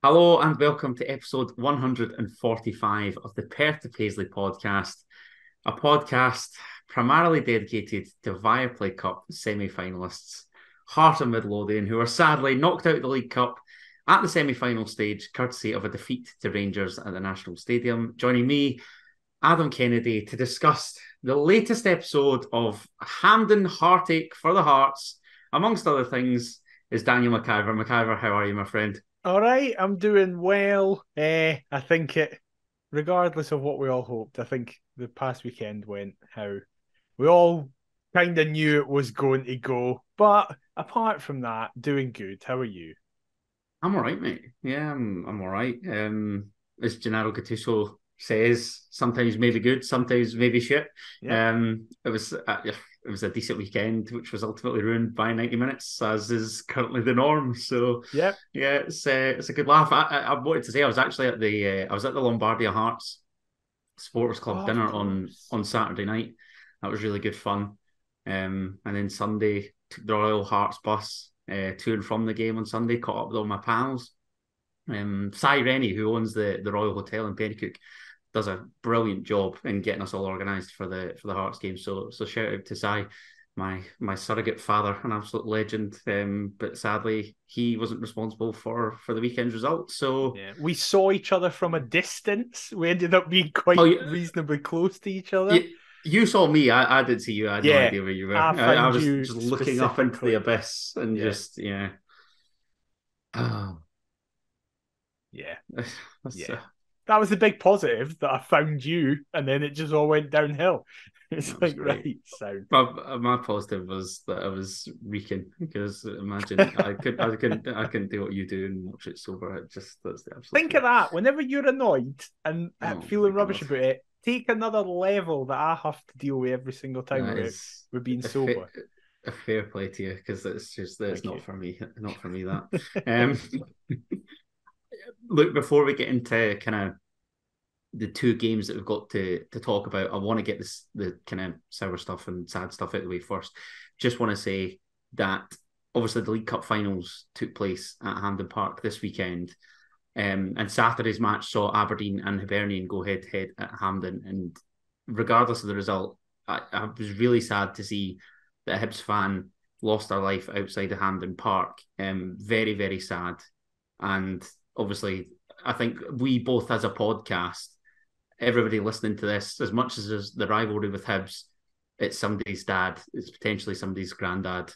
Hello and welcome to episode 145 of the Perth to Paisley podcast, a podcast primarily dedicated to Viaplay Cup semi-finalists, Heart and Midlothian, who are sadly knocked out of the League Cup at the semi-final stage, courtesy of a defeat to Rangers at the National Stadium. Joining me, Adam Kennedy, to discuss the latest episode of Hampden Heartache for the Hearts, amongst other things, is Daniel McIver. McIver, how are you, my friend? All right, I'm doing well. I think regardless of what we all hoped, I think the past weekend went how we all kind of knew it was going to go. But apart from that, doing good. How are you? I'm all right, mate. Yeah, I'm all right. As Gennaro Gattuso says, sometimes maybe good, sometimes maybe shit. Yeah. It was a decent weekend, which was ultimately ruined by 90 minutes, as is currently the norm. So Yep. yeah, it's a good laugh. I wanted to say I was actually at the Lombardia Hearts Supporters Oh, Club of dinner course. on Saturday night. That was really good fun. And then Sunday took the Royal Hearts bus to and from the game on Sunday. Caught up with all my pals. Cy Rennie, who owns the Royal Hotel in Pennycook, does a brilliant job in getting us all organised for the Hearts game. So shout out to Cy, my surrogate father, an absolute legend. But sadly, he wasn't responsible for the weekend's result. So Yeah. We saw each other from a distance. We ended up being oh, quite reasonably close to each other. you saw me. I didn't see you. I had no Yeah. idea where you were. I I found was you just looking up into the specifically. abyss and Yeah. just yeah. Oh, Yeah. that's, Yeah. That was the big positive that I found you, and then it just all went downhill. It's that was like, great. right, sound. My positive was that I was reeking because imagine I couldn't do what you do and watch it sober. It just that's the absolute Think of truth. that. Whenever you're annoyed and Oh my feeling rubbish god, about it, take another level that I have to deal with every single time that is we're being a, fa- sober. a fair play to you because it's Thank not you. for me, not for me that. Um, Look, before we get into kind of the two games that we've got to talk about, I want to get the kind of sour stuff and sad stuff out of the way first. Just want to say that obviously the League Cup finals took place at Hampden Park this weekend. And Saturday's match saw Aberdeen and Hibernian go head to head at Hampden. And regardless of the result, I was really sad to see that a Hibs fan lost their life outside of Hampden Park. Very, very sad. And obviously, I think we both, as a podcast, everybody listening to this, as much as there's the rivalry with Hibs, it's somebody's dad, it's potentially somebody's granddad.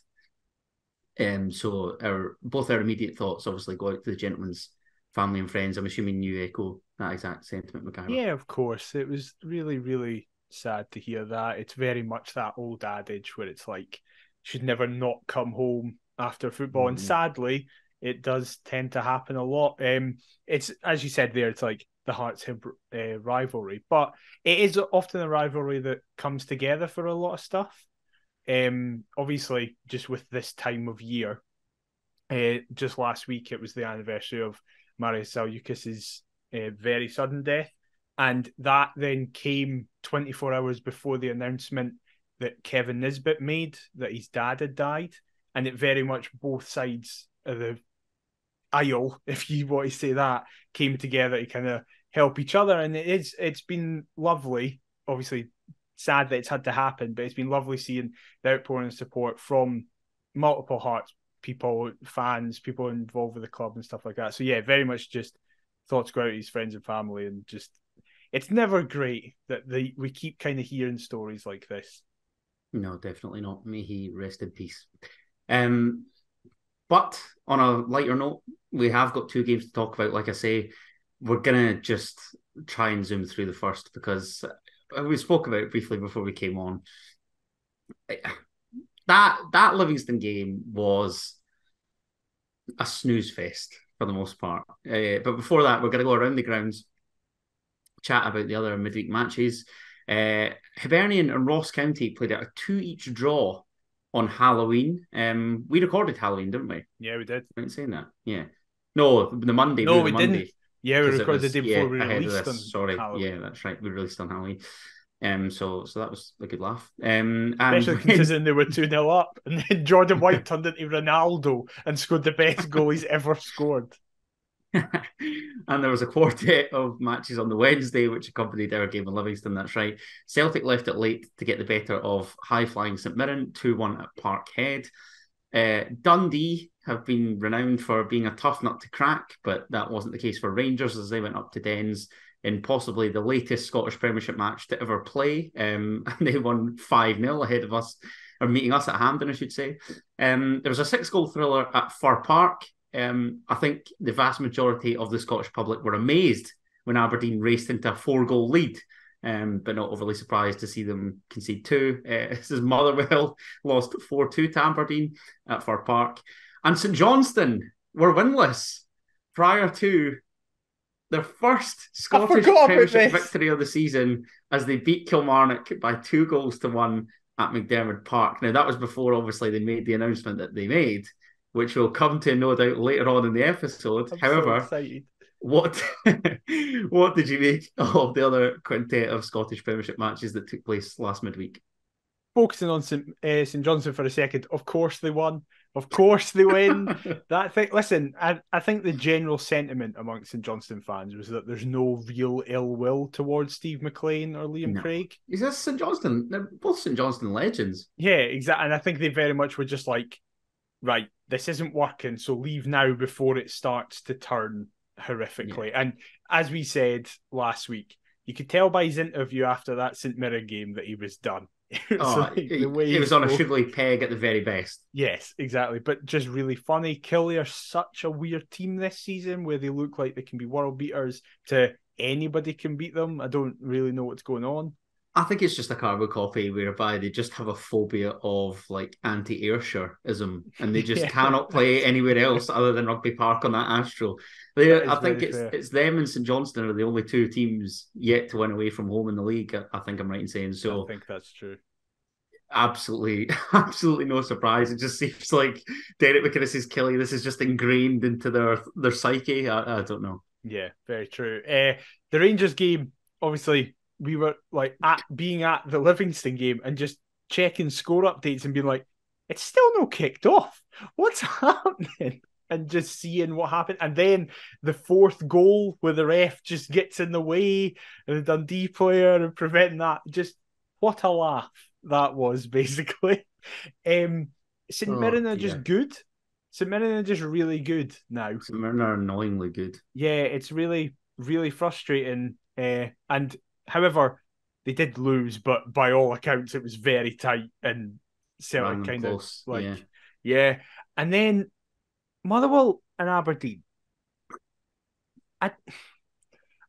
So both our immediate thoughts obviously go out to the gentleman's family and friends. I'm assuming you echo that exact sentiment, McIver. Yeah, of course. It was really, really sad to hear that. It's very much that old adage where it's like, should never not come home after football. And Mm-hmm. sadly, it does tend to happen a lot. It's, as you said there, it's like the Hearts rivalry, but it is often a rivalry that comes together for a lot of stuff. Obviously, just with this time of year, just last week it was the anniversary of Marius Zalukas's very sudden death, and that then came 24 hours before the announcement that Kevin Nisbet made that his dad had died, and it very much both sides of the aisle, if you want to say that, came together to kind of help each other, and it's been lovely. Obviously, sad that it's had to happen, but it's been lovely seeing the outpouring of support from multiple Hearts people, fans, people involved with the club and stuff like that. So yeah, very much just thoughts go out to his friends and family, and just it's never great that we keep kind of hearing stories like this. No, definitely not. May he rest in peace. Um, but on a lighter note, we have got two games to talk about. Like I say, we're gonna just try and zoom through the first because we spoke about it briefly before we came on. That Livingston game was a snooze fest for the most part. But before that, we're going to go around the grounds, chat about the other midweek matches. Hibernian and Ross County played out a 2 each draw on Halloween. We recorded Halloween, didn't we? Yeah, we did. I'm saying that. Yeah. No, the Monday. We No, were the we didn't. Monday Yeah, we because it recorded the was day before we ahead of released this. on Sorry, yeah, Halloween. that's right. We released on Halloween. So that was a good laugh. And Especially considering they were 2-0 up. And then Jordan White turned into Ronaldo and scored the best goal he's ever scored. And there was a quartet of matches on the Wednesday, which accompanied our game in Livingston. That's right. Celtic left it late to get the better of high-flying St Mirren, 2-1 at Parkhead. Dundee have been renowned for being a tough nut to crack, but that wasn't the case for Rangers as they went up to Dens in possibly the latest Scottish Premiership match to ever play. And they won 5-0 ahead of us, or meeting us at Hampden, I should say. There was a 6-goal thriller at Fir Park. I think the vast majority of the Scottish public were amazed when Aberdeen raced into a 4-goal lead, but not overly surprised to see them concede 2. This is Motherwell lost 4-2 to Aberdeen at Fir Park. And St Johnstone were winless prior to their first Scottish Premiership victory of the season as they beat Kilmarnock by 2-1 at McDiarmid Park. Now, that was before, obviously, they made the announcement that they made, which we'll come to, no doubt, later on in the episode. I'm However, so excited. What did you make of the other quintet of Scottish Premiership matches that took place last midweek? Focusing on St Johnstone for a second, of course they won. Of course they win. That thing. Listen, I think the general sentiment amongst St Johnstone fans was that there's no real ill will towards Steve McLean or Liam Craig. Is this St Johnstone? They're both St Johnstone legends. Yeah, exactly. And I think they very much were just like, right, this isn't working, so leave now before it starts to turn horrifically. Yeah. And as we said last week, you could tell by his interview after that St Mirren game that he was done. It was on a sugary peg at the very best. Yes, exactly. But just really funny. Killie are such a weird team this season where they look like they can be world beaters to anybody can beat them. I don't really know what's going on. I think it's just a carbon copy whereby they just have a phobia of like anti-Ayrshire-ism and they just cannot play anywhere else other than Rugby Park on that Astro. I think it's them and St Johnstone are the only two teams yet to win away from home in the league. I think I'm right in saying so. I think that's true. Absolutely no surprise. It just seems like Derek McInnes's Killie, this is just ingrained into their psyche. I don't know. Yeah, very true. The Rangers game, obviously, we were like being at the Livingston game and just checking score updates and being like, it's still no kicked off. What's happening? And just seeing what happened. And then the fourth goal where the ref just gets in the way and the Dundee player and preventing that. Just what a laugh that was, basically. St Mirren are just good. St Mirren are just really good now. St Mirren are annoyingly good. Yeah, it's really, really frustrating. And however, they did lose, but by all accounts, it was very tight and Celtic kind of like, yeah. And then Motherwell and Aberdeen.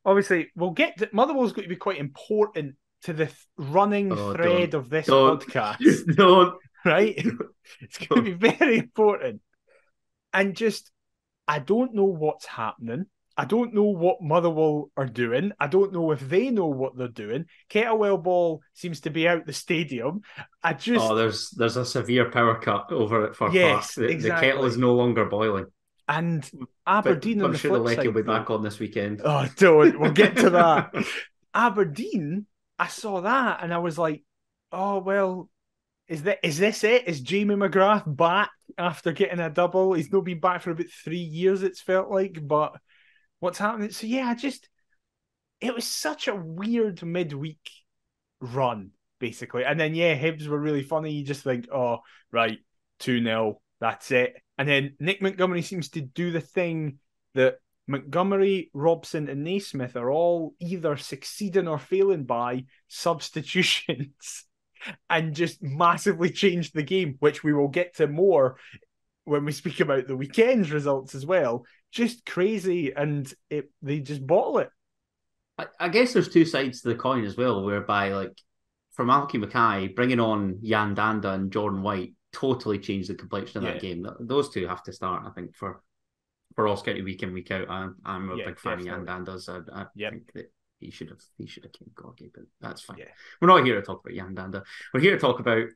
Obviously, we'll get to, Motherwell's going to be quite important to the running thread of this podcast. Don't. Right? It's going to be very important. And just, I don't know what's happening. I don't know what Motherwell are doing. I don't know if they know what they're doing. Kettlewell Ball seems to be out the stadium. There's a severe power cut over at Fir Park. The kettle is no longer boiling. And Aberdeen on the flip side, will be back on this weekend. Oh, don't. We'll get to that. Aberdeen, I saw that and I was like, oh, well, is this it? Is Jamie McGrath back after getting a double? He's not been back for about 3 years, it's felt like, but what's happening? So yeah, it was such a weird midweek run, basically. And then Hibs were really funny. You just think, oh, right, 2-0, that's it. And then Nick Montgomery seems to do the thing that Montgomery, Robson, and Naismith are all either succeeding or failing by substitutions and just massively change the game, which we will get to more when we speak about the weekend's results as well. Just crazy, and they just bottle it. I guess there's two sides to the coin as well, whereby, like, for Malky Mackay, bringing on Jan Danda and Jordan White totally changed the complexion of that game. Those two have to start, I think, for Ross County week in, week out. I'm a big fan of Jan Danda's. I think that he should have came Gorgie, but that's fine. Yeah. We're not here to talk about Jan Danda. We're here to talk about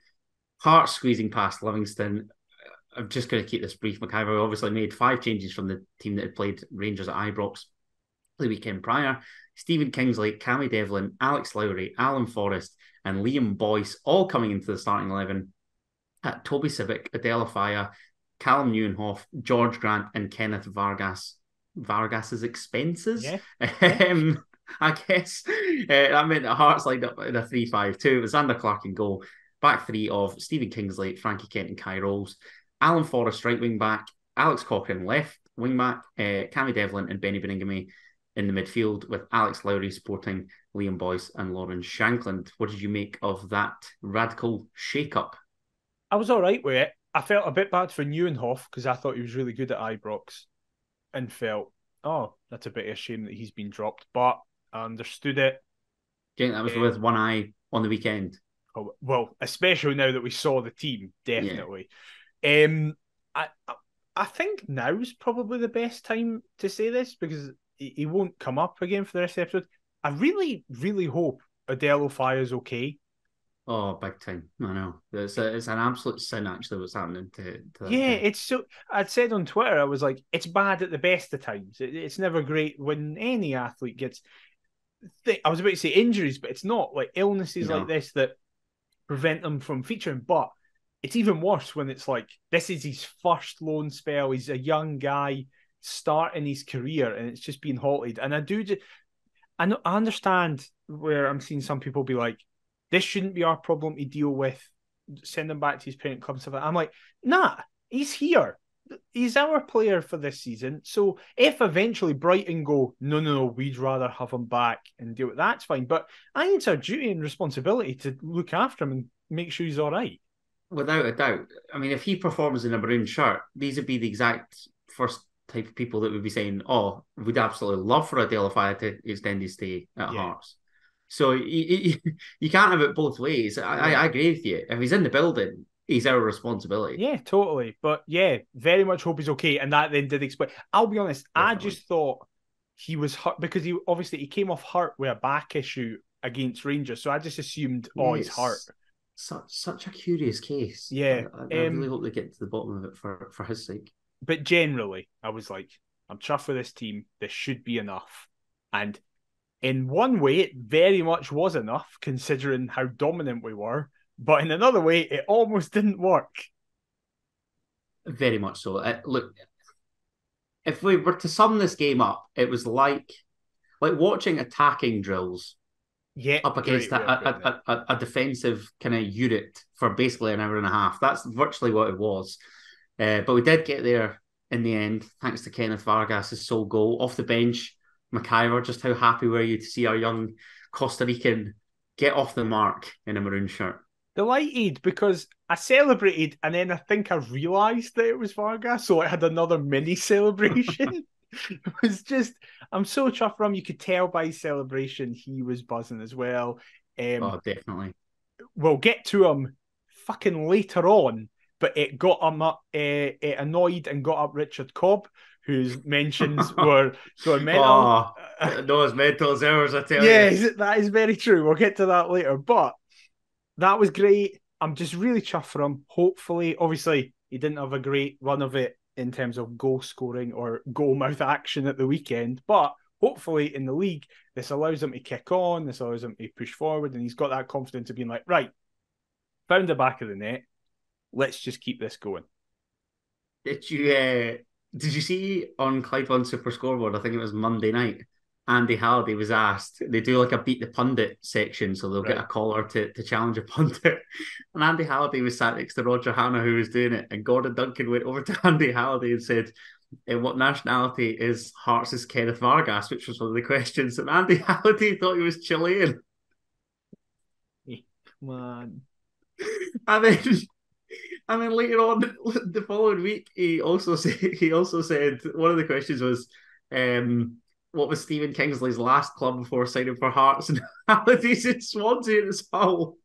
Hearts squeezing past Livingston. I'm just going to keep this brief. McIver obviously made 5 changes from the team that had played Rangers at Ibrox the weekend prior. Stephen Kingsley, Cammy Devlin, Alex Lowry, Alan Forrest, and Liam Boyce all coming into the starting 11. Toby Civic, Adela Faya, Callum Neuenhoff, George Grant, and Kenneth Vargas Vargas's expenses. Yeah. Yeah. I guess that meant that Hearts lined up in a 3-5-2. It was Zander Clark in goal. Back three of Stephen Kingsley, Frankie Kent, and Kai Rolls. Alan Forrest right wing back. Alex Cochrane left wing back. Cammy Devlin and Benny Beningame in the midfield, with Alex Lowry supporting Liam Boyce and Lauren Shankland. What did you make of that radical shake-up? I was all right with it. I felt a bit bad for Neuenhoff because I thought he was really good at Ibrox and felt, oh, that's a bit of a shame that he's been dropped. But I understood it. Do you think that was with one eye on the weekend? Oh, well, especially now that we saw the team, definitely. Yeah. I think now's probably the best time to say this because he won't come up again for the rest of the episode. I really, really hope Adele Fire's okay. Oh, big time. I know. It's an absolute sin, actually, what's happening to that Yeah, guy. it's so. I'd said on Twitter, I was like, it's bad at the best of times. It's never great when any athlete gets. I was about to say injuries, but it's not like illnesses like this that prevent them from featuring. But it's even worse when it's like this is his first loan spell. He's a young guy starting his career, and it's just being halted. And I understand where I'm seeing some people be like, this shouldn't be our problem to deal with. Send him back to his parent club. Stuff like that. I'm like, nah, he's here. He's our player for this season. So if eventually Brighton go, no, we'd rather have him back and deal with that's fine. But I think it's our duty and responsibility to look after him and make sure he's all right. Without a doubt. I mean, if he performs in a maroon shirt, these would be the exact first type of people that would be saying, oh, we'd absolutely love for Adele Fire to extend his stay at Hearts. So you can't have it both ways. I agree with you. If he's in the building, he's our responsibility. Yeah, totally. But yeah, very much hope he's okay. And that then did explain. I'll be honest, definitely. I just thought he was hurt because he came off hurt with a back issue against Rangers. So I just assumed, he's hurt. Such a curious case. Yeah. I really hope they get to the bottom of it for his sake. But generally, I was like, I'm chuffed with this team. This should be enough. And in one way, it very much was enough, considering how dominant we were. But in another way, it almost didn't work. Very much so. Look, if we were to sum this game up, it was like watching attacking drills up against a defensive kind of unit for basically an hour and a half. That's virtually what it was. But we did get there in the end, thanks to Kenneth Vargas' sole goal. Off the bench, McIver, just how happy were you to see our young Costa Rican get off the mark in a maroon shirt? Delighted, because I celebrated and then I think I realised that it was Vargas, so I had another mini celebration. It was just, I'm so chuffed for him. You could tell by his celebration he was buzzing as well. Definitely. We'll get to him fucking later on, but it got him up, it annoyed and got up Richard Cobb, whose mentions were mental. Those mental hours, I tell you. Yeah, that is very true. We'll get to that later, but that was great. I'm just really chuffed for him. Hopefully, obviously, he didn't have a great run of it in terms of goal scoring or goal mouth action at the weekend, but hopefully in the league, this allows him to kick on, this allows him to push forward, and he's got that confidence of being like, right, found the back of the net, let's just keep this going. Did you see on Clyde One Super Scoreboard, I think it was Monday night, Andy Halliday was asked, they do like a beat the pundit section, so they'll get a caller to challenge a pundit. And Andy Halliday was sat next to Roger Hanna, who was doing it. And Gordon Duncan went over to Andy Halliday and said, what nationality is Hearts' Kenneth Vargas, which was one of the questions. And Andy Halliday thought he was Chilean. Man. And then later on the following week, he also said one of the questions was, what was Stephen Kingsley's last club before signing for Hearts? And Halliday said Swansea and it's Hull.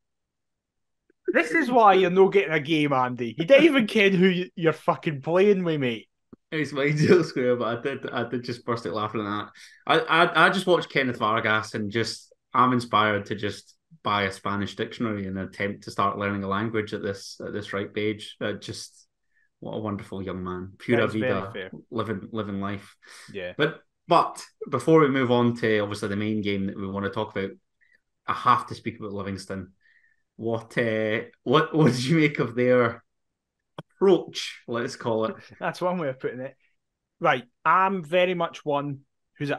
This is why you're not getting a game, Andy. You didn't even care who you're fucking playing with, mate. It's my deal square, but I did just burst out laughing at that. I just watched Kenneth Vargas and I'm inspired to just buy a Spanish dictionary and attempt to start learning a language at this ripe age. Just what a wonderful young man, pura vida, living life. Yeah, But before we move on to obviously the main game that we want to talk about, I have to speak about Livingston. What did you make of their approach? Let's call it. That's one way of putting it. right, I'm very much one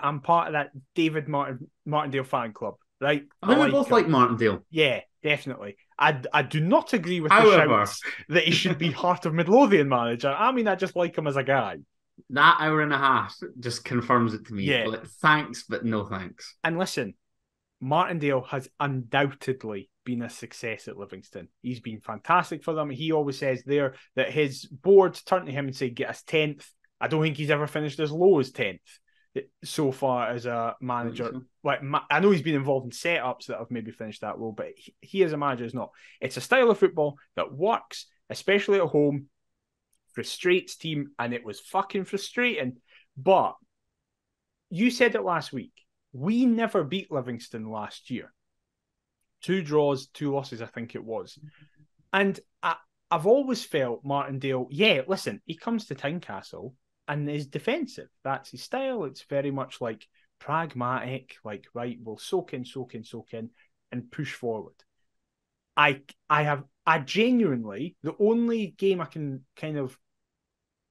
I'm part of that David Martindale fan club, right? I I think we like both him. like Martindale. Yeah, definitely. I do not agree with the However, shouts that he should be Heart of Midlothian manager. I mean, I just like him as a guy. that hour and a half just confirms it to me. Yeah. Like, thanks, but no thanks. And listen, Martindale has undoubtedly been a success at Livingston. He's been fantastic for them. He always says there that his board turn to him and say, get us 10th. I don't think he's ever finished as low as 10th so far as a manager. So. Like, I know he's been involved in setups that have maybe finished that low, but he as a manager is not. It's a style of football that works, especially at home, frustrates team, and it was fucking frustrating. But you said it last week. We never beat Livingston last year. 2 draws, 2 losses, I think it was. And I've always felt Martindale, yeah, listen, he comes to Tynecastle and is defensive. That's his style. It's very much like pragmatic, like, right, we'll soak in, and push forward. I genuinely, the only game I can kind of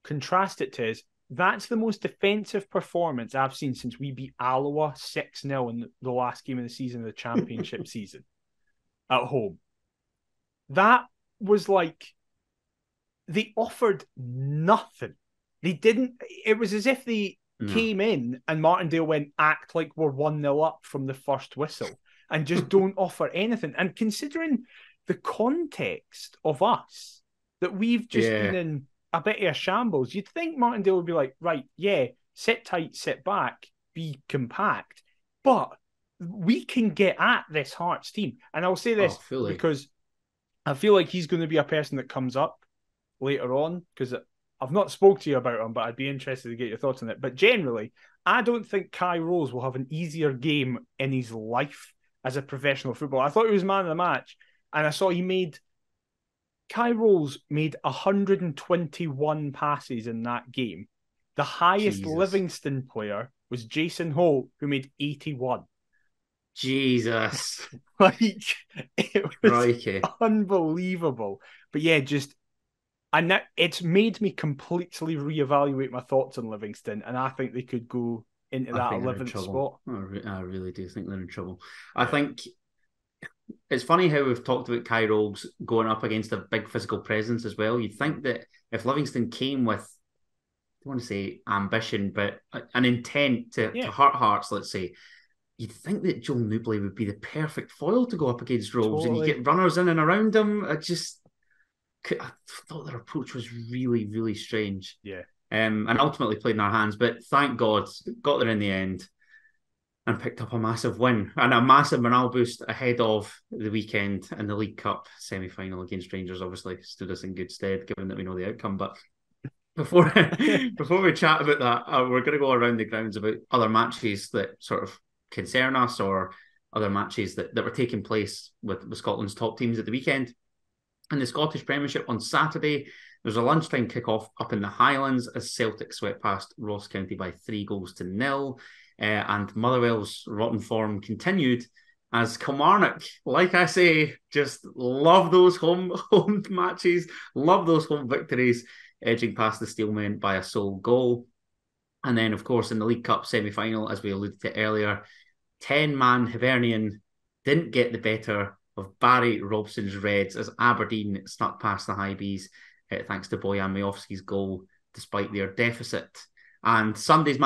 contrast it to is that's the most defensive performance I've seen since we beat Alloa 6-0 in the last game of the season, the championship season at home. That was like, they offered nothing. They didn't, it was as if they came in and Martindale went, act like we're 1-0 up from the first whistle and just don't offer anything. And considering the context of us, that we've just been in a bit of a shambles, you'd think Martindale would be like, right, yeah, sit tight, sit back, be compact, but we can get at this Hearts team. And I'll say this because I feel like he's going to be a person that comes up later on, because I've not spoke to you about him, but I'd be interested to get your thoughts on it. But generally, I don't think Kai Rose will have an easier game in his life as a professional footballer. I thought he was man of the match, and I saw Kai Rose made 121 passes in that game. The highest Livingston player was Jason Holt, who made 81. Jesus. Like, it was unbelievable. But yeah, and it's made me completely reevaluate my thoughts on Livingston, and I think they could go into that 11th spot. I really do think they're in trouble. I think it's funny how we've talked about Kai Rose going up against a big physical presence as well. You'd think that if Livingston came with, I don't want to say ambition, but an intent to hurt Hearts, let's say, you'd think that Joel Newbley would be the perfect foil to go up against Rose, and you get runners in and around him. I thought their approach was really, really strange. Yeah. And ultimately played in our hands, but thank God, got there in the end and picked up a massive win and a massive morale boost ahead of the weekend in the League Cup semi-final against Rangers. Obviously stood us in good stead, given that we know the outcome. But before we chat about that, we're going to go around the grounds about other matches that sort of concern us, or other matches that were taking place with Scotland's top teams at the weekend. In the Scottish Premiership on Saturday, there was a lunchtime kick-off up in the Highlands as Celtic swept past Ross County by 3-0. And Motherwell's rotten form continued as Kilmarnock, like I say, just love those home matches, love those home victories, edging past the Steelmen by a sole goal. And then, of course, in the League Cup semi-final, as we alluded to earlier, 10-man Hibernian didn't get the better of Barry Robson's Reds as Aberdeen snuck past the High Bees, thanks to Bojan Majowski's goal, despite their deficit. And Sunday's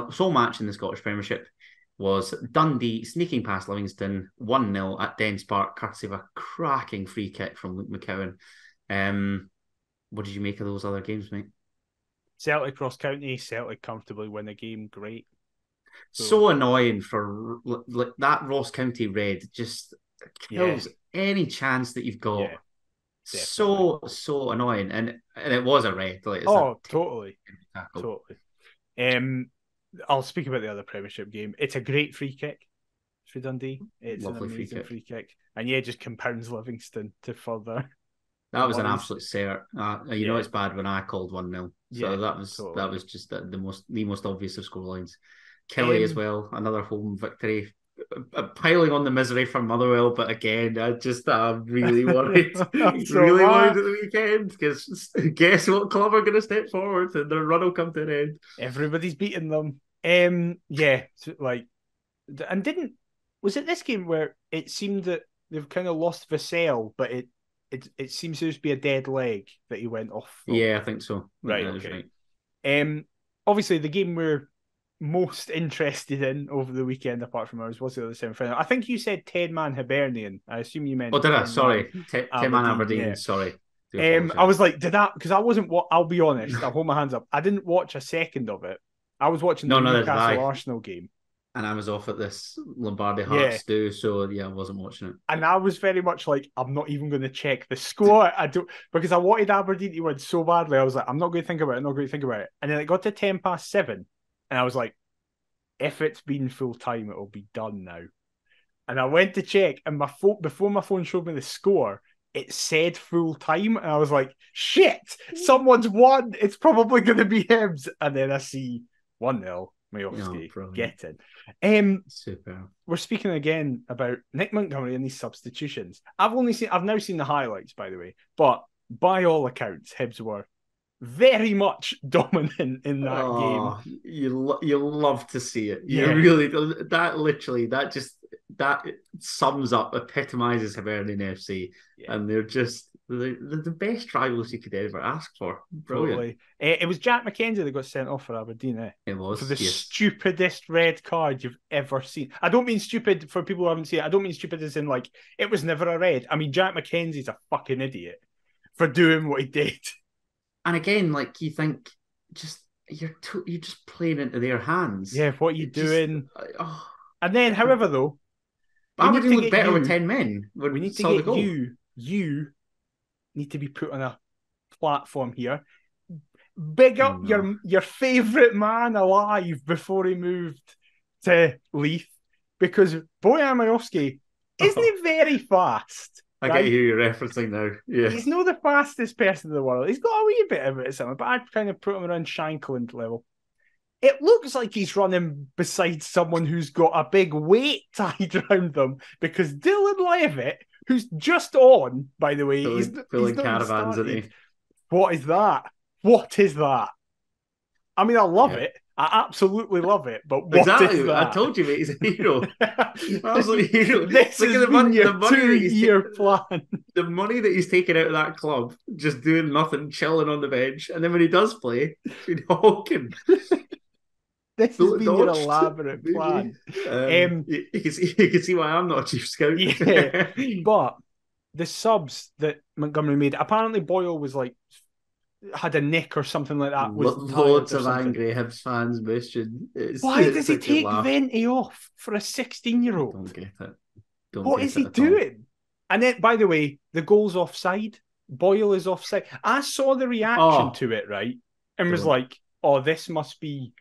sole match in the Scottish Premiership was Dundee sneaking past Livingston 1-0 at Dens Park, courtesy of a cracking free kick from Luke McCowan. What did you make of those other games, mate? Celtic Ross County, Celtic comfortably win a game, great. So annoying for that Ross County Red, just kills any chance that you've got. Yeah, so annoying, and it was a red. Like, totally. I'll speak about the other Premiership game. It's a great free kick for Dundee. It's lovely, an amazing free kick, and just compounds Livingston to further. That was an absolute cert. You know it's bad when I called 1-0. So that was just the most obvious of scorelines. Kelly as well, another home victory piling on the misery from Motherwell, but again, I'm really worried. So Really worried at the weekend because guess what club are going to step forward and their run will come to an end. everybody's beating them. Yeah, so, like, and didn't was it this game where it seemed that they've kind of lost Vassell, but it seems to just be a dead leg that he went off from. Yeah, I think so. Right, That is okay. right. Obviously the game we're most interested in over the weekend, apart from ours, was the other semi-final. I think you said 10-man Hibernian. I assume you meant Oh, did I? 10-man Sorry. 10-man Aberdeen. Yeah. Sorry. Do I apologise. was like, did that? Because I wasn't. I'll be honest. I'll hold my hands up. I didn't watch a second of it. I was watching the No, neither did Newcastle I. Arsenal game. And I was off at this Lombardi Yeah. Hearts do, so yeah, I wasn't watching it. And I was very much like, I'm not even going to check the score. I don't, because I wanted Aberdeen to win so badly. I was like, I'm not going to think about it. I'm not going to think about it. And then it got to 7:10, and I was like, if it's been full time, it'll be done now. And I went to check, and before my phone showed me the score, it said full time, and I was like, shit, someone's won. It's probably going to be Hibs. And then I see 1-0. Majowski getting. Super. We're speaking again about Nick Montgomery and these substitutions. I've now seen the highlights, by the way, but by all accounts, Hibs were very much dominant in that game. You love to see it. Yeah. You really that sums up, epitomizes Hibernian FC, and they're the best rivals you could ever ask for. Brilliant. Totally. It was Jack McKenzie that got sent off for Aberdeen. It was for the stupidest red card you've ever seen. I don't mean stupid for people who haven't seen it. I don't mean stupid as in like it was never a red. I mean Jack McKenzie's a fucking idiot for doing what he did. And again, like you think, you're just playing into their hands. Yeah, what are you doing? And then, however, though, Aberdeen look better with 10 men. We need to get you. You need to be put on a platform here. Big up your favourite man alive before he moved to Leith, because Bojan Majowski isn't he very fast? I get who you're referencing now. Yeah. He's not the fastest person in the world. He's got a wee bit of it, something, but I'd kind of put him around Shankland level. It looks like he's running beside someone who's got a big weight tied around them, because Dylan Levitt, who's just on, by the way, he's filling caravans, isn't he? What is that? What is that? I mean, I love it. I absolutely love it. But what is that? I told you, mate, he's a hero. Absolute hero. This is the money, your 2-year plan. The money that he's taken out of that club, just doing nothing, chilling on the bench, and then when he does play, he's hawking. This has been your elaborate plan. You can see why I'm not a chief scout. Yeah, but the subs that Montgomery made, apparently Boyle was like had a nick or something like that. Loads of angry Hibs fans, Mission. Why does he take Venti off for a 16-year-old? Don't get it. What is he doing? And then, by the way, the goal's offside. Boyle is offside. I saw the reaction to it, right? And was like, oh, this must be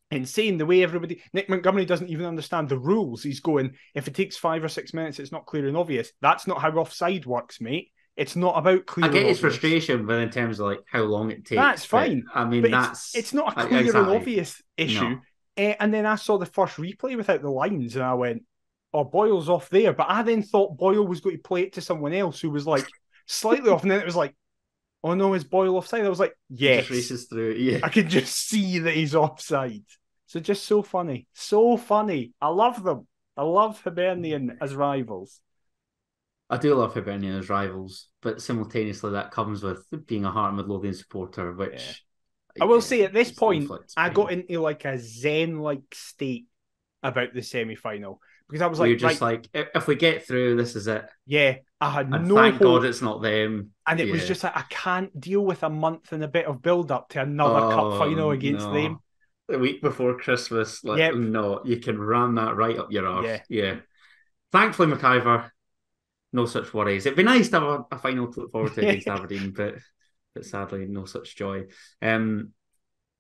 insane. The way Nick Montgomery doesn't even understand the rules. He's going, if it takes 5 or 6 minutes, it's not clear and obvious. That's not how offside works, mate. It's not about clear. I get his frustration, but in terms of like how long it takes, that's fine. I mean, but it's not a clear and obvious issue. No. And then I saw the first replay without the lines, and I went, "Oh, Boyle's off there." But I then thought Boyle was going to play it to someone else who was like slightly off, and then it was like, "Oh no, is Boyle offside?" I was like, "Yes." He just races through. Yeah, I can just see that he's offside. So just so funny, so funny. I love them. I love Hibernian as rivals. I do love Hibernian as rivals, but simultaneously that comes with being a Heart and Midlothian supporter, which I will say at this point, I got into like a zen-like state about the semi-final, because I was like, just like, if we get through, this is it. Yeah, I had no thank hope. God it's not them. And it was just like, I can't deal with a month and a bit of build-up to another cup final against them. The week before Christmas, no, you can ram that right up your arse. Yeah. Thankfully, McIver, no such worries. It'd be nice to have a final to look forward to against Aberdeen, but sadly, no such joy. In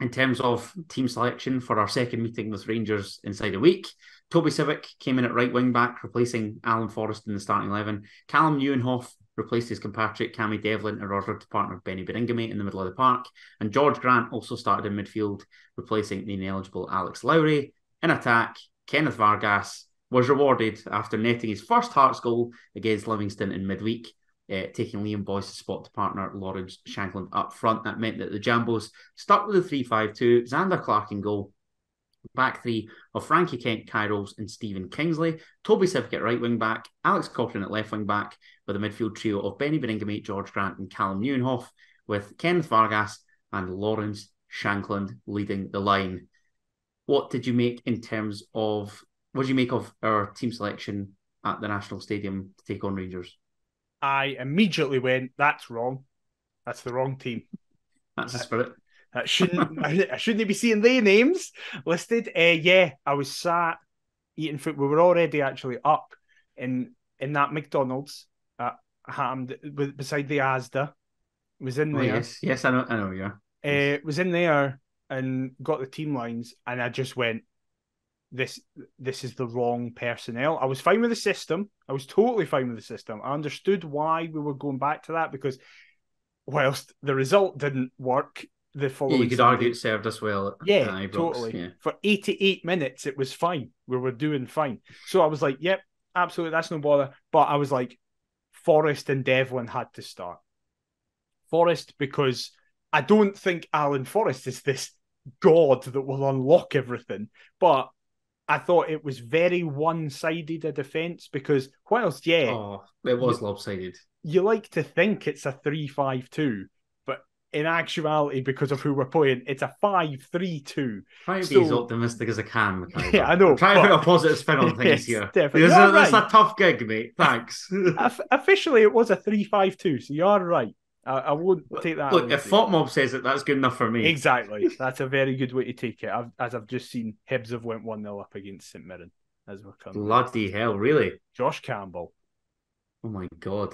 terms of team selection for our second meeting with Rangers inside a week, Toby Civic came in at right wing back, replacing Alan Forrest in the starting 11. Callum Neuenhoff replaced his compatriot Cammy Devlin in order to partner with Benny Beringame in the middle of the park. And George Grant also started in midfield, replacing the ineligible Alex Lowry. In attack, Kenneth Vargas, was rewarded after netting his first Hearts goal against Livingston in midweek, taking Liam Boyce's spot to partner Lawrence Shankland up front. That meant that the Jambos stuck with the 3-5-2, Xander Clark in goal, back three of Frankie Kent, Kairos and Stephen Kingsley, Toby Sivic at right wing back, Alex Cochrane at left wing back, with a midfield trio of Benny Beringame, George Grant and Callum Neuenhoff, with Kenneth Vargas and Lawrence Shankland leading the line. What did you make of our team selection at the National Stadium to take on Rangers? I immediately went, that's wrong. That's the wrong team. That's the spirit. I shouldn't be seeing their names listed. I was sat eating food. We were already actually up in that McDonald's at Ham beside the Asda. Was in there. Yes, I know. Yeah. Was in there and got the team lines, and I just went, This is the wrong personnel. I was fine with the system. I was totally fine with the system. I understood why we were going back to that, because whilst the result didn't work the following you could argue it served us well. Totally. Yeah. For 88 minutes, it was fine. We were doing fine. So I was like, yep, absolutely, that's no bother. But I was like, Forrest and Devlin had to start. Forrest, because I don't think Alan Forrest is this god that will unlock everything. But I thought it was very one-sided a defence, because whilst, it was lopsided. You like to think it's a 3-5-2, but in actuality, because of who we're playing, it's a 5-3-2. Try to be as optimistic as I can, Mikhail. Yeah, I know. Try to put a positive spin on things here. Definitely. That's a tough gig, mate. Thanks. Officially, it was a 3-5-2, so you're right. I won't take that. Look, if FOTMob says it, that's good enough for me. Exactly. That's a very good way to take it. As I've just seen, Hibs have went 1-0 up against St Mirren. As we're coming. Bloody hell, really? Josh Campbell. Oh my God.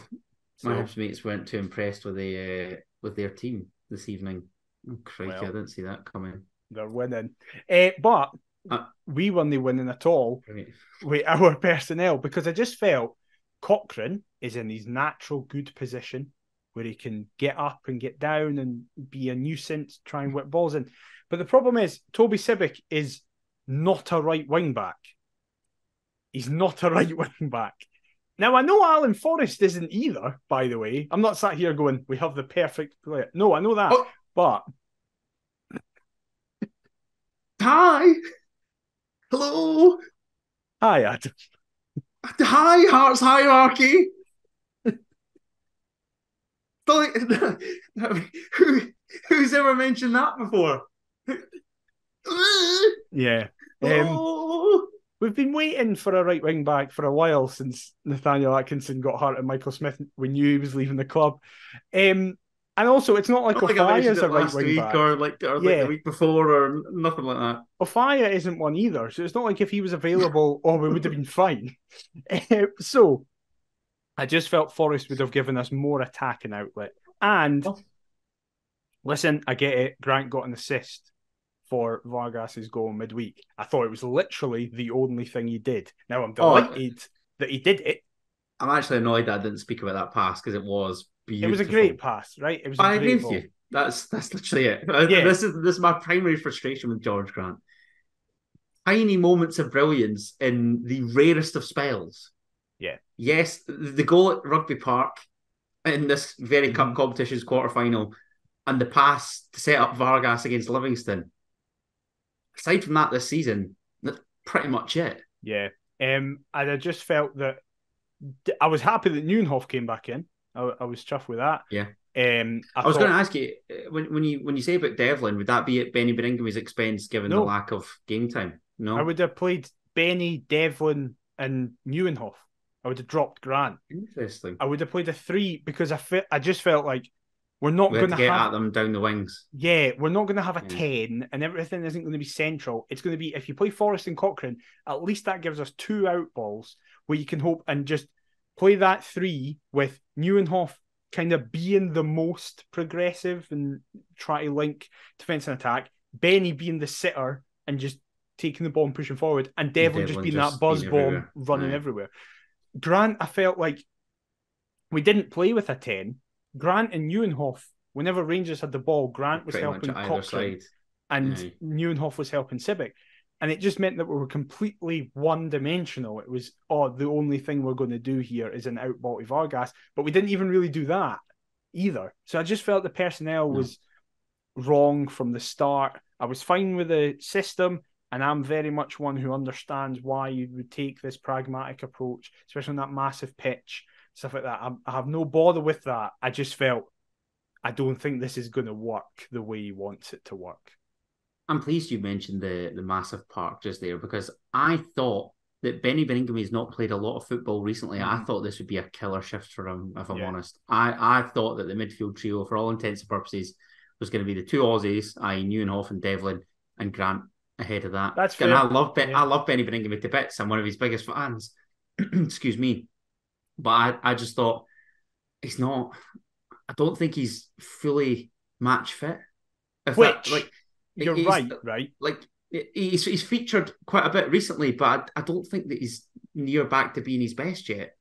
My Hibs mates weren't too impressed with their team this evening. Oh, crikey, I didn't see that coming. They're winning. But we weren't winning at all with our personnel, because I just felt Cochrane is in his natural good position, where he can get up and get down and be a nuisance, try and whip balls in. But the problem is, Toby Sivic is not a right wing-back. He's not a right wing-back. Now, I know Alan Forrest isn't either, by the way. I'm not sat here going, we have the perfect player. No, I know that. But... Hi! Hello! Hi, Adam. Hi, Hearts Hierarchy! Who's ever mentioned that before? Yeah. We've been waiting for a right wing back for a while, since Nathaniel Atkinson got hurt and Michael Smith, we knew he was leaving the club. And also, it's not like Ofaya is a right wing back. Or like the week before, or nothing like that. Ofaya isn't one either, so it's not like if he was available, we would have been fine. So I just felt Forrest would have given us more attacking outlet. And listen, I get it. Grant got an assist for Vargas's goal midweek. I thought it was literally the only thing he did. Now, I'm delighted that he did it. I'm actually annoyed that I didn't speak about that pass, because it was beautiful. It was a great pass, right? It was. I agree with you. That's literally it. Yeah. This is my primary frustration with George Grant. Tiny moments of brilliance in the rarest of spells. Yeah. Yes, the goal at Rugby Park in this very cup competition's quarterfinal, and the pass to set up Vargas against Livingston. Aside from that, this season, that's pretty much it. Yeah. And I just felt that I was happy that Neuenhoff came back in. I was chuffed with that. Yeah. I was going to ask you, when you say about Devlin, would that be at Benny Beringame's expense, given the lack of game time? No. I would have played Benny, Devlin, and Neuenhoff. I would have dropped Grant. Interesting. I would have played a 3, because I just felt like we're not going to get at them down the wings. Yeah, we're not going to have a 10, and everything isn't going to be central. It's going to be, if you play Forrest and Cochrane, at least that gives us 2 out balls where you can hope and just play that 3 with Neuenhoff kind of being the most progressive and try to link defence and attack, Benny being the sitter and just taking the ball and pushing forward, and Devlin just being that buzz bomb running everywhere. Grant, I felt like we didn't play with a 10. Grant and Neuenhoff, whenever Rangers had the ball, Grant was helping Cochrane and Neuenhoff was helping Sibic. And it just meant that we were completely one-dimensional. It was, the only thing we're going to do here is an out ball to Vargas. But we didn't even really do that either. So I just felt the personnel was wrong from the start. I was fine with the system, and I'm very much one who understands why you would take this pragmatic approach, especially on that massive pitch, stuff like that. I have no bother with that. I just felt, I don't think this is going to work the way he wants it to work. I'm pleased you mentioned the massive park just there, because I thought that Benny Beningame has not played a lot of football recently. I thought this would be a killer shift for him, if I'm honest. I thought that the midfield trio, for all intents and purposes, was going to be the two Aussies, i.e. Neuenhoff and Devlin, and Grant ahead of that. That's fair. And I love Benny Beningame to bits. I'm one of his biggest fans. Excuse me. But I just thought he's not... I don't think he's fully match fit. You're right. Like, he's featured quite a bit recently, but I don't think that he's near back to being his best yet.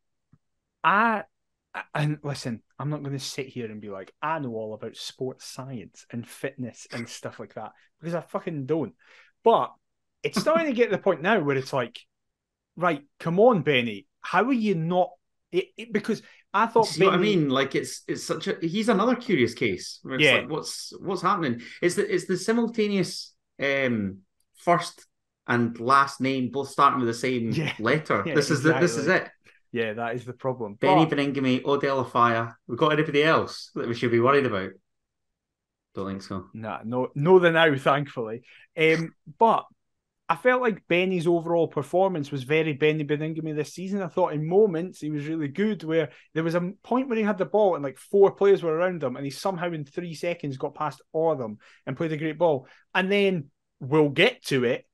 And listen, I'm not going to sit here and be like, I know all about sports science and fitness and stuff like that, because I fucking don't. But it's starting to get to the point now where it's like, right, come on, Benny, how are you not? Because I thought, see what I mean? Like, it's such a, he's another curious case. Where it's like, what's happening? It's the simultaneous first and last name both starting with the same letter. This is it. Yeah, that is the problem. Benny Beningame, Odell Afaya. We've got anybody else that we should be worried about? Don't think so. No, the now, thankfully. But I felt like Benny's overall performance was very Benny Beningame this season. I thought in moments he was really good, where there was a point where he had the ball and like 4 players were around him, and he somehow in 3 seconds got past all of them and played a great ball. And then we'll get to it.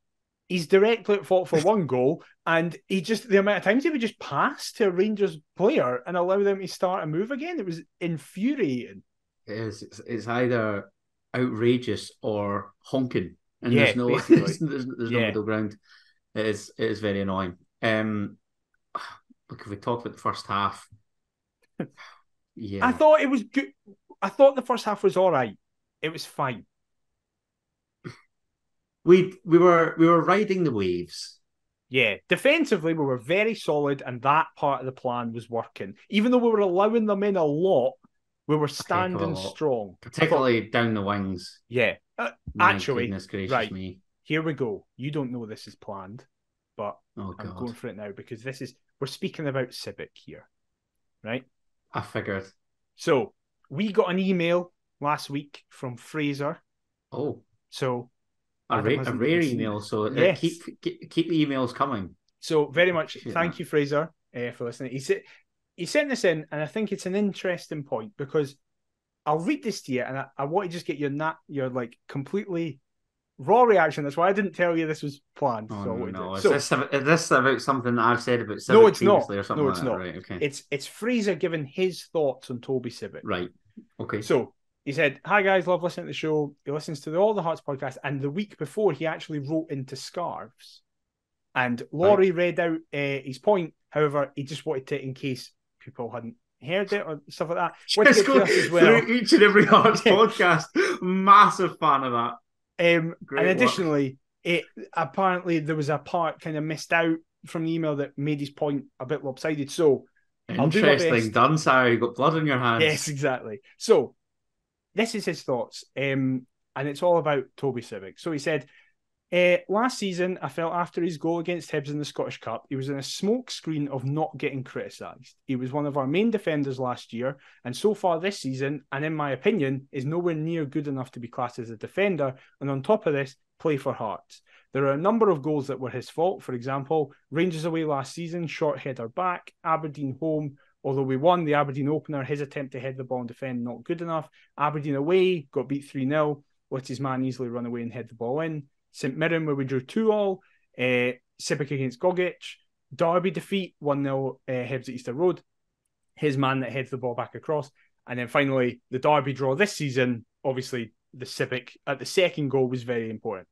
He's directly at fault for 1 goal, and the amount of times he would just pass to a Rangers player and allow them to start a move again, it was infuriating. It is. It's either outrageous or honking, and there's no middle ground. It is very annoying. Look, if we talk about the first half, I thought it was good. I thought the first half was all right. It was fine. We were riding the waves. Yeah, defensively we were very solid, and that part of the plan was working. Even though we were allowing them in a lot, we were standing strong, particularly down the wings. Yeah, actually, goodness gracious right. Me. Here we go. You don't know this is planned, but I'm going for it now because we're speaking about Civic here, right? I figured. So we got an email last week from Fraser. Oh, so. A rare email, so yes. keep the emails coming. So very much, thank you, Fraser, for listening. He sent this in, and I think it's an interesting point because I'll read this to you, and I want to just get your like completely raw reaction. That's why I didn't tell you this was planned. Is this about something that I've said about Civic previously or something? No, it's not. Right, okay. It's Fraser giving his thoughts on Toby Civic. Right. Okay. So. He said, "Hi guys, love listening to the show." He listens to All the Hearts podcast, and the week before he actually wrote into Scarves. And Laurie read out his point. However, he just wanted to, in case people hadn't heard it or stuff like that. Let's go through each and every Hearts podcast. Massive fan of that. And additionally, apparently there was a part kind of missed out from the email that made his point a bit lopsided. So interesting done, Sarah. You got blood on your hands. Yes, exactly. So. This is his thoughts, and it's all about Toby Civic. So he said, last season, I felt after his goal against Hibs in the Scottish Cup, he was in a smoke screen of not getting criticised. He was one of our main defenders last year, and so far this season, and in my opinion, is nowhere near good enough to be classed as a defender, and on top of this, play for Hearts. There are a number of goals that were his fault. For example, Rangers away last season, short header back, Aberdeen home. Although we won the Aberdeen opener, his attempt to head the ball and defend not good enough. Aberdeen away, got beat 3-0. Let his man easily run away and head the ball in. St Mirren, where we drew 2-2. Civic against Gogic. Derby defeat, 1-0 Hibs at Easter Road. His man that heads the ball back across. And then finally, the Derby draw this season. Obviously, the Civic at the second goal was very important.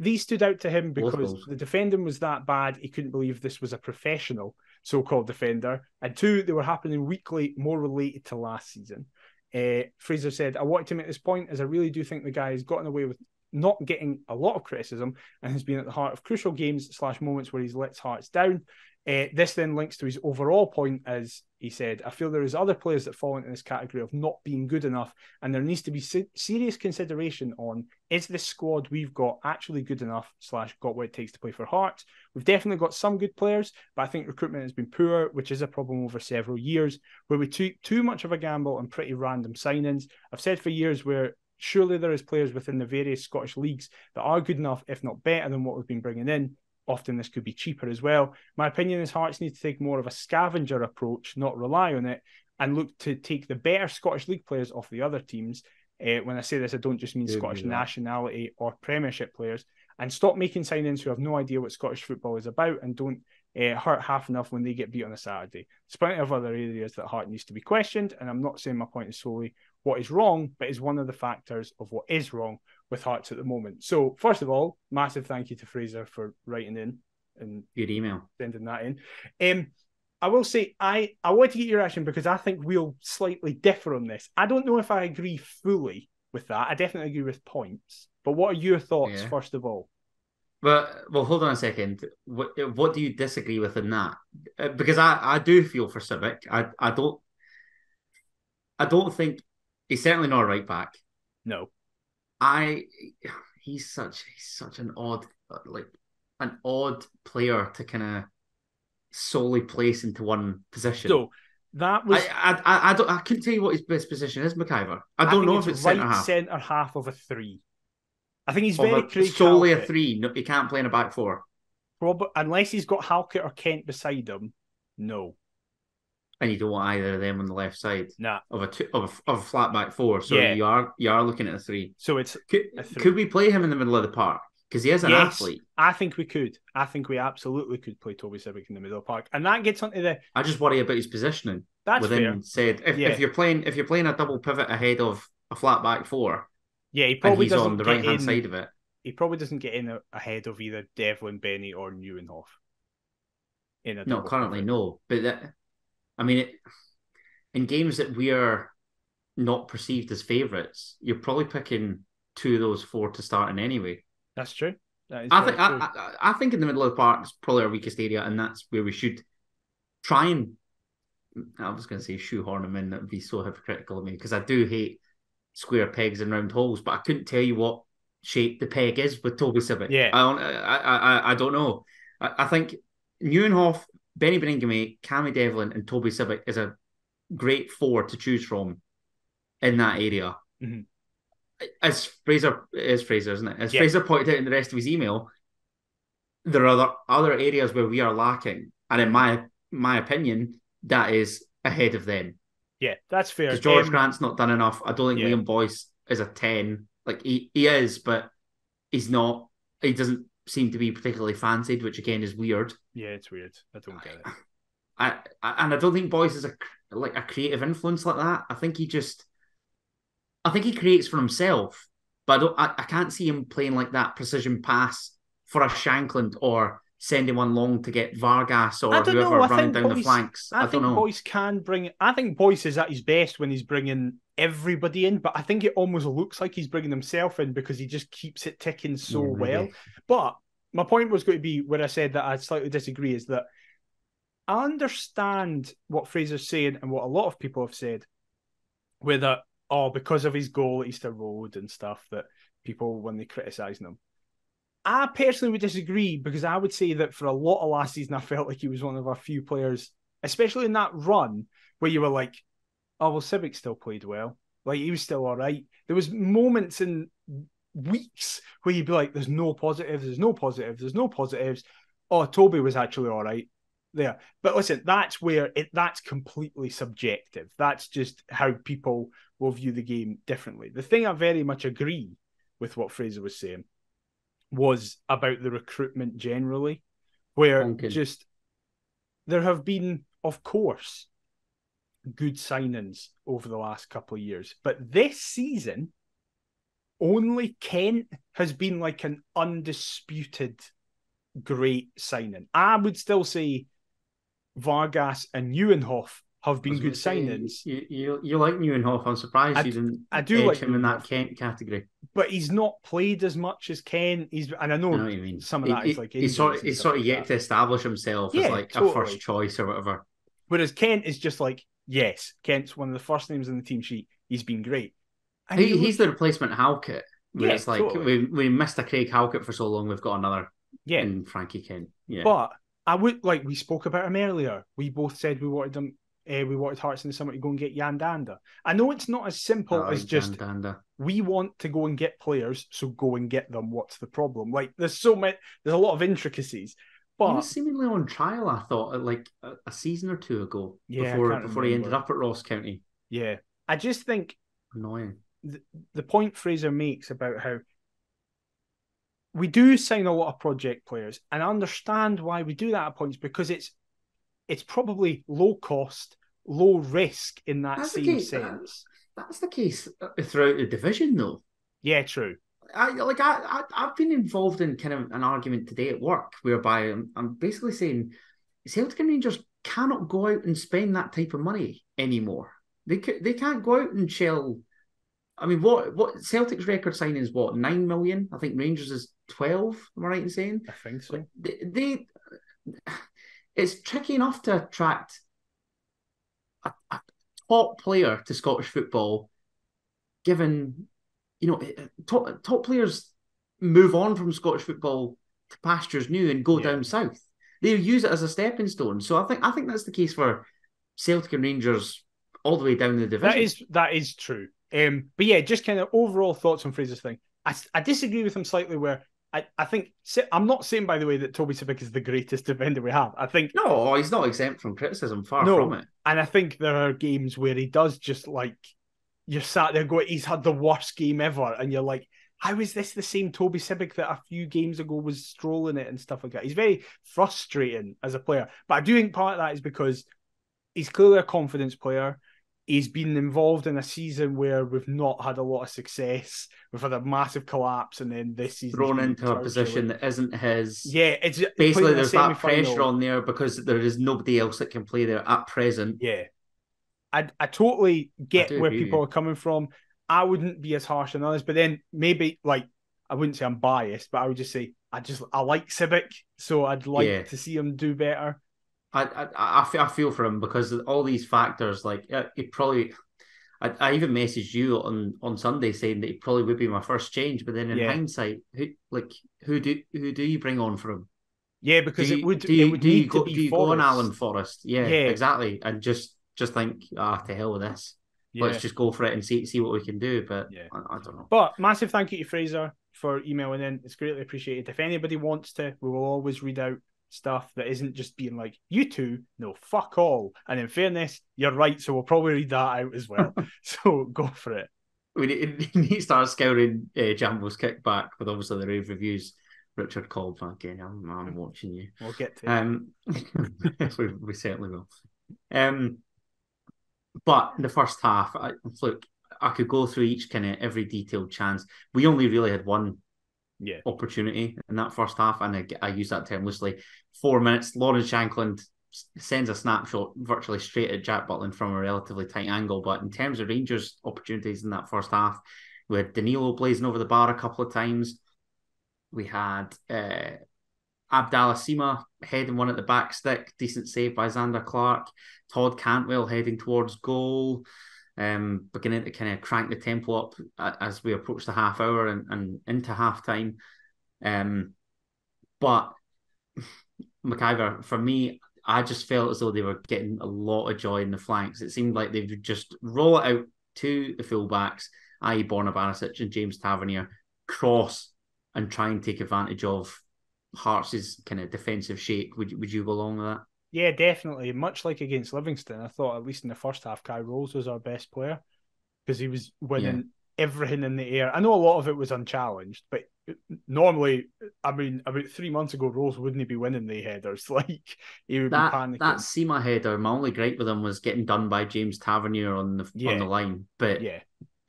These stood out to him because the defending was that bad, he couldn't believe this was a professional so-called defender. And 2, they were happening weekly, more related to last season. Fraser said, I wanted to make this point as I really do think the guy has gotten away with not getting a lot of criticism and has been at the heart of crucial games/moments where he's let Hearts down. This then links to his overall point, as he said, I feel there is other players that fall into this category of not being good enough, and there needs to be serious consideration on, is this squad we've got actually good enough / got what it takes to play for Hearts? We've definitely got some good players, but I think recruitment has been poor, which is a problem over several years, where we took too much of a gamble on pretty random signings. I've said for years where surely there is players within the various Scottish leagues that are good enough, if not better than what we've been bringing in. Often this could be cheaper as well. My opinion is Hearts need to take more of a scavenger approach, not rely on it, and look to take the better Scottish League players off the other teams. When I say this, I don't just mean Scottish nationality or Premiership players, and stop making signings who have no idea what Scottish football is about and don't hurt half enough when they get beat on a Saturday. There's plenty of other areas that Heart needs to be questioned, and I'm not saying my point is solely what is wrong, but is one of the factors of what is wrong with Hearts at the moment. So, first of all, massive thank you to Fraser for writing in and good email, sending that in. I will say, I want to get your reaction because I think we'll slightly differ on this. I don't know if I agree fully with that. I definitely agree with points. But what are your thoughts, first of all? Well, hold on a second. What do you disagree with in that? Because I do feel for Civic. I don't think he's certainly not a right back. No. He's such an odd player to kind of solely place into one position. So that was I couldn't tell you what his best position is, McIver. I don't know if it's centre half of a 3. I think he's very solely a 3. No, he can't play in a back 4. Probably unless he's got Halkett or Kent beside him. No. And you don't want either of them on the left side. Nah. Of a flat back 4. So you are looking at a 3. So it's a 3. Could we play him in the middle of the park? Because he is an athlete. I think we could. I think we absolutely could play Toby Civic in the middle of the park. And that gets onto the... I just worry about his positioning. That's fair. Said, if you're playing a double pivot ahead of a flat back 4, he probably doesn't on the right hand side of it. He probably doesn't get in ahead of either Devlin, Benny, or Neuenhoff. Not currently, no. But in games that we are not perceived as favourites, you're probably picking 2 of those 4 to start in anyway. That's true. I think in the middle of the park is probably our weakest area, and that's where we should try and. I was going to say shoehorn him in. That would be so hypocritical of me because I do hate square pegs and round holes, but I couldn't tell you what shape the peg is with Toby Civic. Yeah, I don't know. I think Neuenhoff, Benny Beningame, Cammy Devlin, and Toby Civic is a great 4 to choose from in that area. Mm-hmm. As Fraser, isn't it? As Fraser pointed out in the rest of his email, there are other areas where we are lacking, and in my opinion, that is ahead of them. Yeah, that's fair. Because George Grant's not done enough. I don't think Liam Boyce is a 10. Like he is, but he's not. He doesn't seem to be particularly fancied, which again is weird. Yeah, it's weird. I don't get it. And I don't think Boyce is a creative influence like that. I think he creates for himself, but I can't see him playing like that precision pass for a Shankland or sending one long to get Vargas or whoever running down the flanks. I don't know. Boyce can bring. I think Boyce is at his best when he's bringing everybody in, but I think it almost looks like he's bringing himself in because he just keeps it ticking so well. But my point was going to be where I said that I slightly disagree is that I understand what Fraser's saying and what a lot of people have said, where that because of his goal at Easter Road and stuff that people when they criticising him. I personally would disagree because I would say that for a lot of last season, I felt like he was one of our few players, especially in that run where you were like, oh, well, Civic still played well. Like, he was still all right. There was moments in weeks where you'd be like, there's no positives. Oh, Toby was actually all right there. But listen, that's where that's completely subjective. That's just how people will view the game differently. The thing I very much agree with what Fraser was saying was about the recruitment generally, where there have been, of course, good signings over the last couple of years. But this season, only Kent has been like an undisputed great signing. I would still say Vargas and Neuenhoff have I been was going good to say, signings. you like Neuenhoff. I'm surprised you didn't I do edge like him in that Neuenhoff, Kent category. but he's not played as much as Ken. And I I know know what you mean. some of that is like He's injuries and he's stuff sort like of yet that. to establish himself as Yeah, like a first totally. choice or whatever. Whereas Kent is just like, yes, Kent's one of the first names in the team sheet. He's been great. And you look, He's the replacement Halkett, where yeah, it's like totally. we missed a Craig Halkett for so long, we've got another Yeah. in Frankie Kent. Yeah. But I would like we spoke about him earlier. We both said we wanted him. We wanted Hearts in the summer to go and get Jan Danda. I know it's not as simple I as like Jan just Danda. we want to go and get players, so go and get them. What's the problem? Like there's so many. There's a lot of intricacies. He But was seemingly on trial, I thought, like a season or two ago yeah, I before can't he ended remember. up at Ross County. Yeah, I just think Annoying. the point Fraser makes about how we do sign a lot of project players, and I understand why we do that at points because it's probably low cost, low risk in that That's the same case. sense. That's the case throughout the division, though. Yeah, true. I've been involved in kind of an argument today at work whereby I'm basically saying Celtic and Rangers cannot go out and spend that type of money anymore. They can't go out and shell. I mean, what Celtic's record signing is what 9 million. I think Rangers is 12. Am I right in saying? I think so. Like it's tricky enough to attract a top player to Scottish football, given top players move on from Scottish football to pastures new and go down south. They use it as a stepping stone. So I think that's the case for Celtic and Rangers all the way down the division. That is true. But yeah, just kind of overall thoughts on Fraser's thing. I disagree with him slightly where I think I'm not saying, by the way, that Toby Sibbick is the greatest defender we have. I think no, he's not exempt from criticism. Far no, from it. and I think there are games where he does just like you're sat there going, he's had the worst game ever, and you're like, how is this the same Toby Sibbick that a few games ago was strolling it and stuff like that? He's very frustrating as a player, but I do think part of that is because he's clearly a confidence player. He's been involved in a season where we've not had a lot of success. We've had a massive collapse, and then this season thrown into a position that isn't his. Yeah, it's basically there's that pressure on there because there is nobody else that can play there at present. Yeah, I totally get where people are coming from. I wouldn't be as harsh on others, but then maybe like I wouldn't say I'm biased, but I would just say I like Sibbick, so I'd like to see him do better. I feel for him because of all these factors. Like he probably, I even messaged you on Sunday saying that he probably would be my first change. But then in hindsight, who do you bring on for him? Yeah, because do you go on Alan Forrest? Yeah, exactly. And just think, to hell with this. Yeah. Let's just go for it and see what we can do. But I don't know. But massive thank you to Fraser for emailing in. It's greatly appreciated. If anybody wants to, we will always read out stuff that isn't just being like, you two, no, fuck all. And in fairness, you're right, so we'll probably read that out as well. So go for it. We need to start scouring Jambo's kickback with obviously the rave reviews. Richard called again. I'm watching you. We'll get to it. we certainly will. But in the first half, I could go through each kind of every detailed chance. We only really had one opportunity in that first half, and I use that term loosely. 4 minutes, Lawrence Shankland sends a snapshot virtually straight at Jack Butland from a relatively tight angle. But in terms of Rangers' opportunities in that first half, we had Danilo blazing over the bar a couple of times. We had Abdallah Sima heading one at the back stick, decent save by Xander Clark. Todd Cantwell heading towards goal, beginning to kind of crank the tempo up as we approach the half hour and into half time. But McIver, for me, I just felt as though they were getting a lot of joy in the flanks. It seemed like they would just roll it out to the fullbacks, i.e. Borna Barisic and James Tavernier, cross and try and take advantage of Hearts' kind of defensive shape. Would you go along with that? Yeah, definitely. Much like against Livingston, I thought at least in the first half, Kai Rolls was our best player because he was winning everything in the air. I know a lot of it was unchallenged, but normally, I mean, about 3 months ago, Rolls wouldn't be winning the headers. Like he would be panicking. That Sema header, my only gripe with him was getting done by James Tavernier on the line. But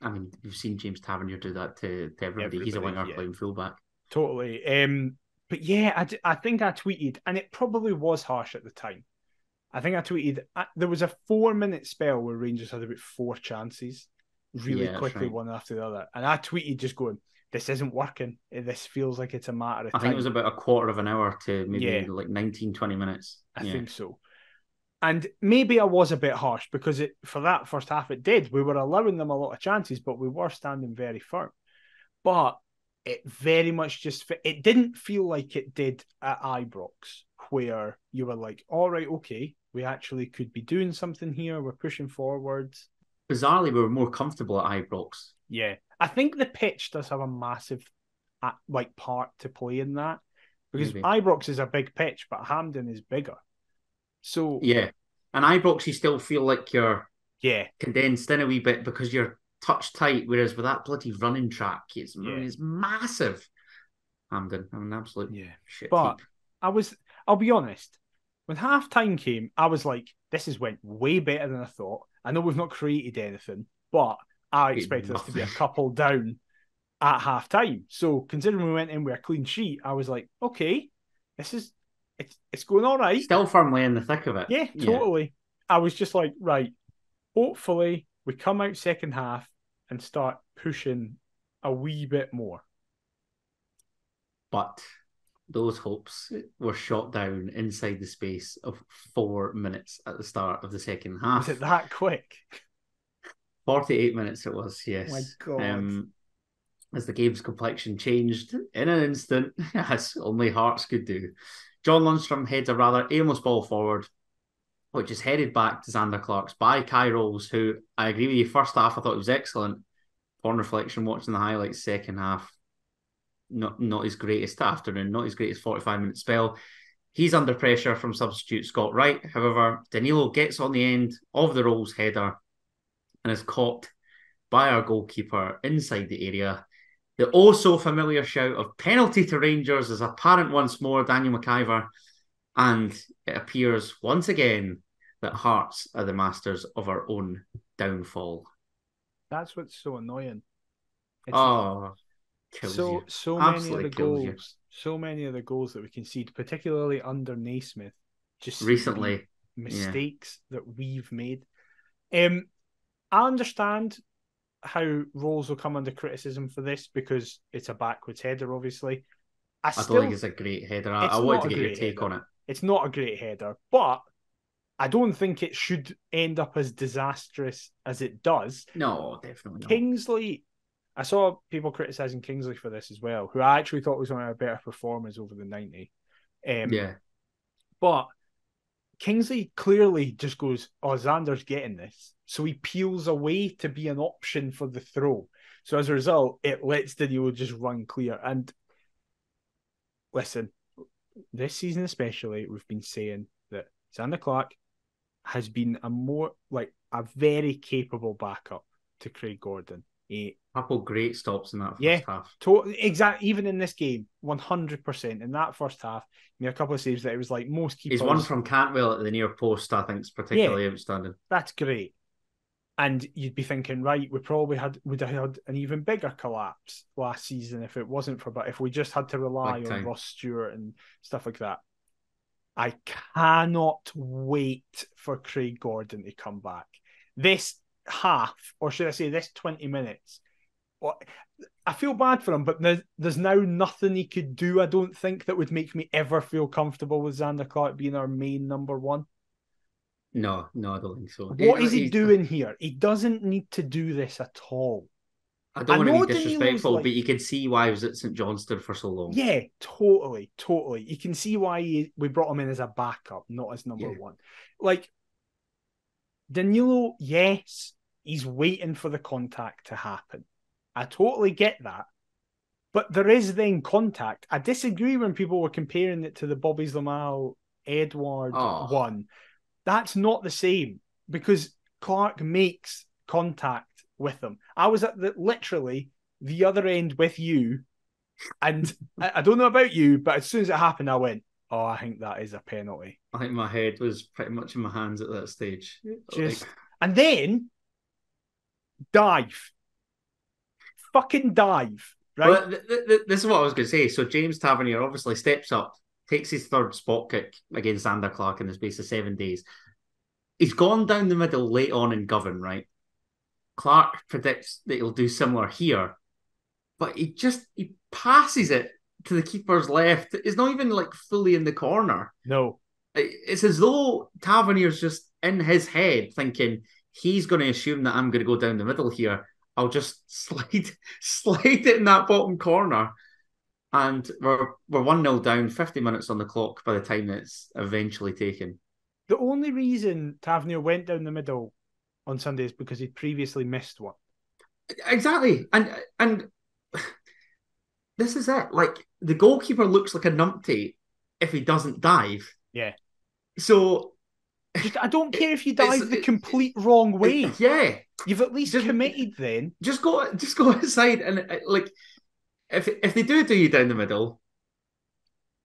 I mean, you've seen James Tavernier do that to everybody. He's a winger playing fullback. Totally. But yeah, I think I tweeted, and it probably was harsh at the time. I think I tweeted, there was a 4-minute spell where Rangers had about 4 chances really That's quickly, right. one after the other. And I tweeted just going, this isn't working. This feels like it's a matter of I time. think it was about a quarter of an hour to maybe Yeah. like 19, 20 minutes. I think so. And maybe I was a bit harsh because for that first half it did. We were allowing them a lot of chances, but we were standing very firm. But it very much it didn't feel like it did at Ibrox, where you were like, all right, okay, we actually could be doing something here. We're pushing forwards. Bizarrely, we were more comfortable at Ibrox. Yeah. I think the pitch does have a massive part to play in that, because Maybe. Ibrox is a big pitch, but Hampden is bigger. So yeah, and Ibrox, you still feel like you're yeah condensed in a wee bit because you're touch tight, whereas with that bloody running track, it's massive. Hampden, I'm an absolute shit But heap. I'll be honest, when half time came, I was like, this has went way better than I thought. I know we've not created anything, but I expected us to be a couple down at half time. So considering we went in with a clean sheet, I was like, okay, it's going all right. Still firmly in the thick of it. Yeah, totally. I was just like, right, hopefully we come out second half and start pushing a wee bit more. But those hopes were shot down inside the space of 4 minutes at the start of the second half. Was it that quick? 48 minutes it was, yes. Oh my God. As the game's complexion changed in an instant, as only Hearts could do. John Lundstrom heads a rather aimless ball forward, which is headed back to Xander Clark's by Kai Rolls, who, I agree with you, first half I thought was excellent. Upon reflection, watching the highlights, second half, not his greatest afternoon, not his greatest 45-minute spell. He's under pressure from substitute Scott Wright. However, Danilo gets on the end of the Rolls header and is caught by our goalkeeper inside the area. The oh-so-familiar shout of penalty to Rangers is apparent once more, Daniel McIver, and it appears once again that Hearts are the masters of our own downfall. That's what's so annoying. Kills so you. so Absolutely many of the kills you. so many of the goals that we concede, particularly under Naismith, just recently mistakes that we've made. I understand how Rolls will come under criticism for this because it's a backwards header, obviously. I don't think it's a great header. I wanted to get your take on it. It's not a great header, but I don't think it should end up as disastrous as it does. No, definitely not. Kingsley, I saw people criticising Kingsley for this as well, who I actually thought was one of our better performers over the 90. But Kingsley clearly just goes, oh, Xander's getting this. So he peels away to be an option for the throw. So as a result, it lets Danilo just run clear. And listen, this season especially, we've been saying that Xander Clark has been a very capable backup to Craig Gordon. A couple great stops in that first half. Exactly. Even in this game, 100% in that first half. A couple of saves that it was like most keepers. His one from Cantwell at the near post, I think, is particularly outstanding. That's great. And you'd be thinking, right, we probably would have had an even bigger collapse last season if it wasn't for, but if we just had to rely on Ross Stewart and stuff like that. I cannot wait for Craig Gordon to come back. This half, or should I say this 20 minutes, I feel bad for him, but there's now nothing he could do, I don't think, that would make me ever feel comfortable with Xander Clark being our main number one. No, I don't think so. What is he doing here? He doesn't need to do this at all. I don't want to be disrespectful, but you can see why he was at St Johnstone for so long. Yeah, totally. You can see why we brought him in as a backup, not as number one. Like, Danilo, yes, he's waiting for the contact to happen. I totally get that. But there is then contact. I disagree when people were comparing it to the Bobby Lamal Edward one. That's not the same because Clark makes contact with him. I was at literally the other end with you, and I don't know about you, but as soon as it happened, I went, oh, I think that is a penalty. I think my head was pretty much in my hands at that stage. And then dive. Fucking dive. Right? Well, this is what I was going to say. So James Tavernier obviously steps up takes his third spot kick against Xander Clark in the space of 7 days. He's gone down the middle late on in Govan, right? Clark predicts that he'll do similar here, but he passes it to the keeper's left. It's not even like fully in the corner. No. It's as though Tavernier's just in his head thinking he's going to assume that I'm going to go down the middle here. I'll just slide it in that bottom corner. And we're 1-0 down, 50 minutes on the clock by the time it's eventually taken. The only reason Tavernier went down the middle on Sunday is because he'd previously missed one. Exactly. And this is it. Like, the goalkeeper looks like a numpty if he doesn't dive. Yeah. So I don't care if you dive the complete wrong way. Yeah. You've at least committed then. Just go outside and like if they do you down the middle,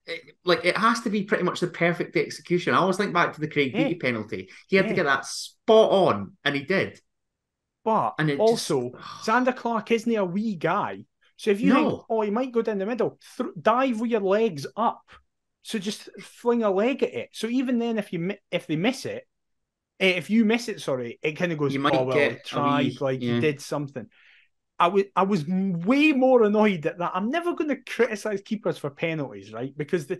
it has to be pretty much the perfect execution. I always think back to the Craig Beattie penalty. He had to get that spot on, and he did. But also, Xander Clark isn't a wee guy. So if you think, he might go down the middle, dive with your legs up. So just fling a leg at it. So even then, if they miss it, if you miss it, it kind of goes, he tried, he did something. I was way more annoyed at that. I'm never going to criticise keepers for penalties, right? Because the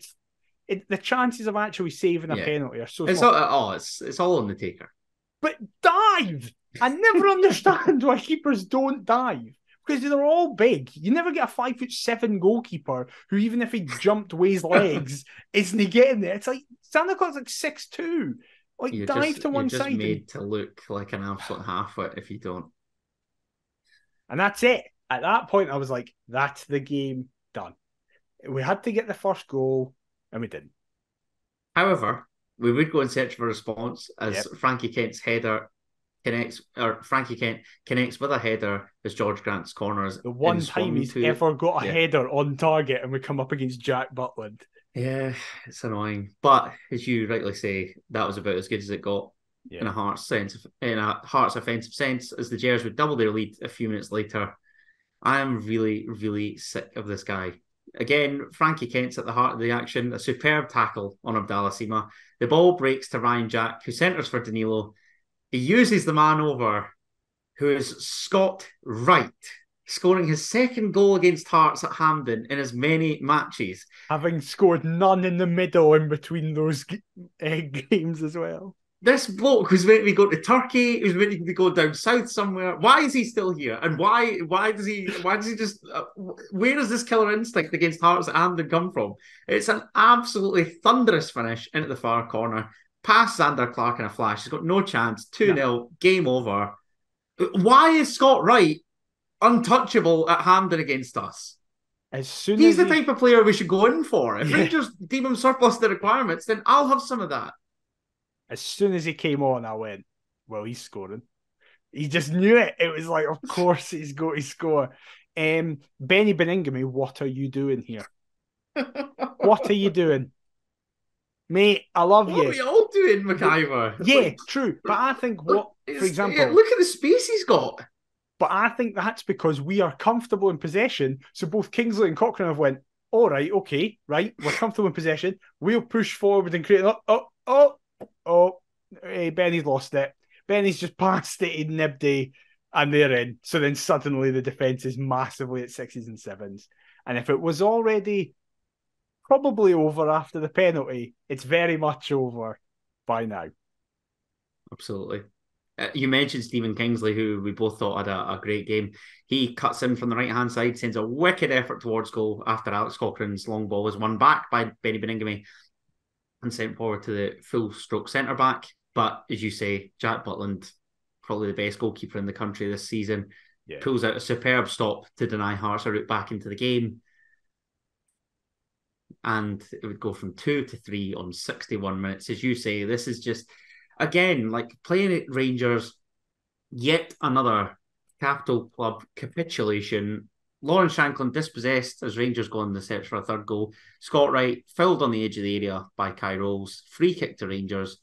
chances of actually saving a penalty are so small. It's all on the taker. But dive! I never understand why keepers don't dive. Because they're all big. You never get a 5'7" goalkeeper who, even if he jumped Way's legs, isn't getting there. It's like Santa Claus like 6'2". Like, dive to one side. You're just made to look like an absolute half-wit if you don't. And that's it. At that point, I was like, that's the game done. We had to get the first goal, and we didn't. However, we would go in search of a response as Frankie Kent's header Frankie Kent connects with a header as George Grant's corners. The one time he's ever got a header on target, and we come up against Jack Butland. Yeah, it's annoying. But as you rightly say, that was about as good as it got in a Hearts offensive sense, as the Gers would double their lead a few minutes later. I am really, really sick of this guy. Again, Frankie Kent's at the heart of the action. A superb tackle on Abdallah Sima. The ball breaks to Ryan Jack, who centres for Danilo. He uses the man over, who is Scott Wright, scoring his second goal against Hearts at Hampden in as many matches. Having scored none in the middle in between those games as well. This bloke was meant to be going to Turkey. He was meant to be going down south somewhere. Why is he still here? And why does he just? Where does this killer instinct against Hearts at Hampden come from? It's an absolutely thunderous finish into the far corner. Past Xander Clark in a flash. He's got no chance. 2-0. Game over. Why is Scott Wright untouchable at Hampden against us? He's the type of player we should go in for. If Rangers deem him surplus to the requirements, then I'll have some of that. As soon as he came on, I went, well, he's scoring. He just knew it. It was like, of course he's going to score. Benny Beningame, what are you doing here? What are you doing? Mate, I love you. What are we all doing, McIver? Yeah, true. But I think for example... Look at the space he's got. But I think that's because we are comfortable in possession. So both Kingsley and Cochrane have went, all right, okay, right, we're comfortable in possession. We'll push forward and create... Benny's lost it. Benny's just passed it in Nibdy, and they're in. So then suddenly the defence is massively at 6s and 7s. And if it was already probably over after the penalty, it's very much over by now. Absolutely. You mentioned Stephen Kingsley, who we both thought had a great game. He cuts in from the right-hand side, sends a wicked effort towards goal after Alex Cochrane's long ball was won back by Benny Beningame and sent forward to the full-stroke centre-back. But, as you say, Jack Butland, probably the best goalkeeper in the country this season, pulls out a superb stop to deny Hearts a route back into the game. And it would go from 2-3 on 61 minutes. As you say, this is just, again, like playing at Rangers, yet another capital club capitulation. Lawrence Shanklin dispossessed as Rangers go on the search for a third goal. Scott Wright fouled on the edge of the area by Kai Rolls. Free kick to Rangers.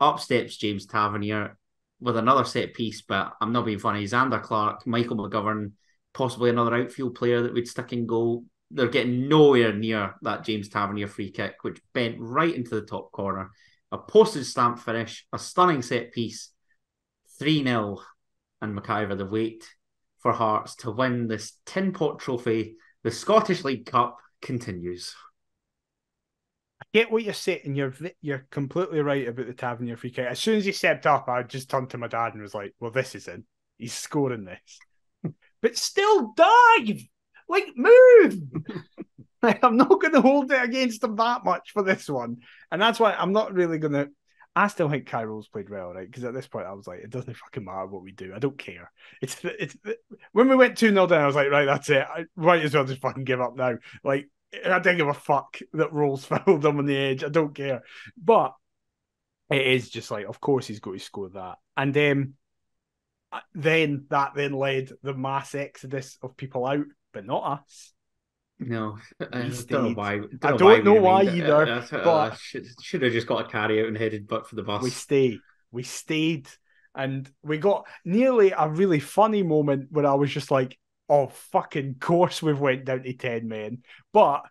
Up steps James Tavernier with another set piece, but I'm not being funny. Xander Clark, Michael McGovern, possibly another outfield player that would stick in goal. they're getting nowhere near that James Tavernier free kick, which bent right into the top corner. A postage stamp finish, a stunning set piece, 3-0, and McIver the wait for Hearts to win this tin pot trophy. The Scottish League Cup continues. I get what you're saying. You're completely right about the Tavernier free kick. As soon as he stepped up, I just turned to my dad and was like, "Well, this is in. He's scoring this." But still, dive, like move. Like, I'm not going to hold it against him that much for this one, and that's why I'm not really going to. I still think Kairos played well, right? Because at this point, I was like, it doesn't fucking matter what we do. I don't care. It's when we went 2-0 down, I was like, right, that's it. I might as well just fucking give up now. Like, I don't give a fuck that Rolls fouled them on the edge. I don't care. But it is just like, of course he's going to score that. And then that led the mass exodus of people out, but not us. No, I We don't know stayed. why. I don't know why remained. either, but Should have just got a carry out and headed but for the we bus. stayed, and we got nearly a really funny moment where I was just like, "Oh, fucking course we've went down to 10 men," but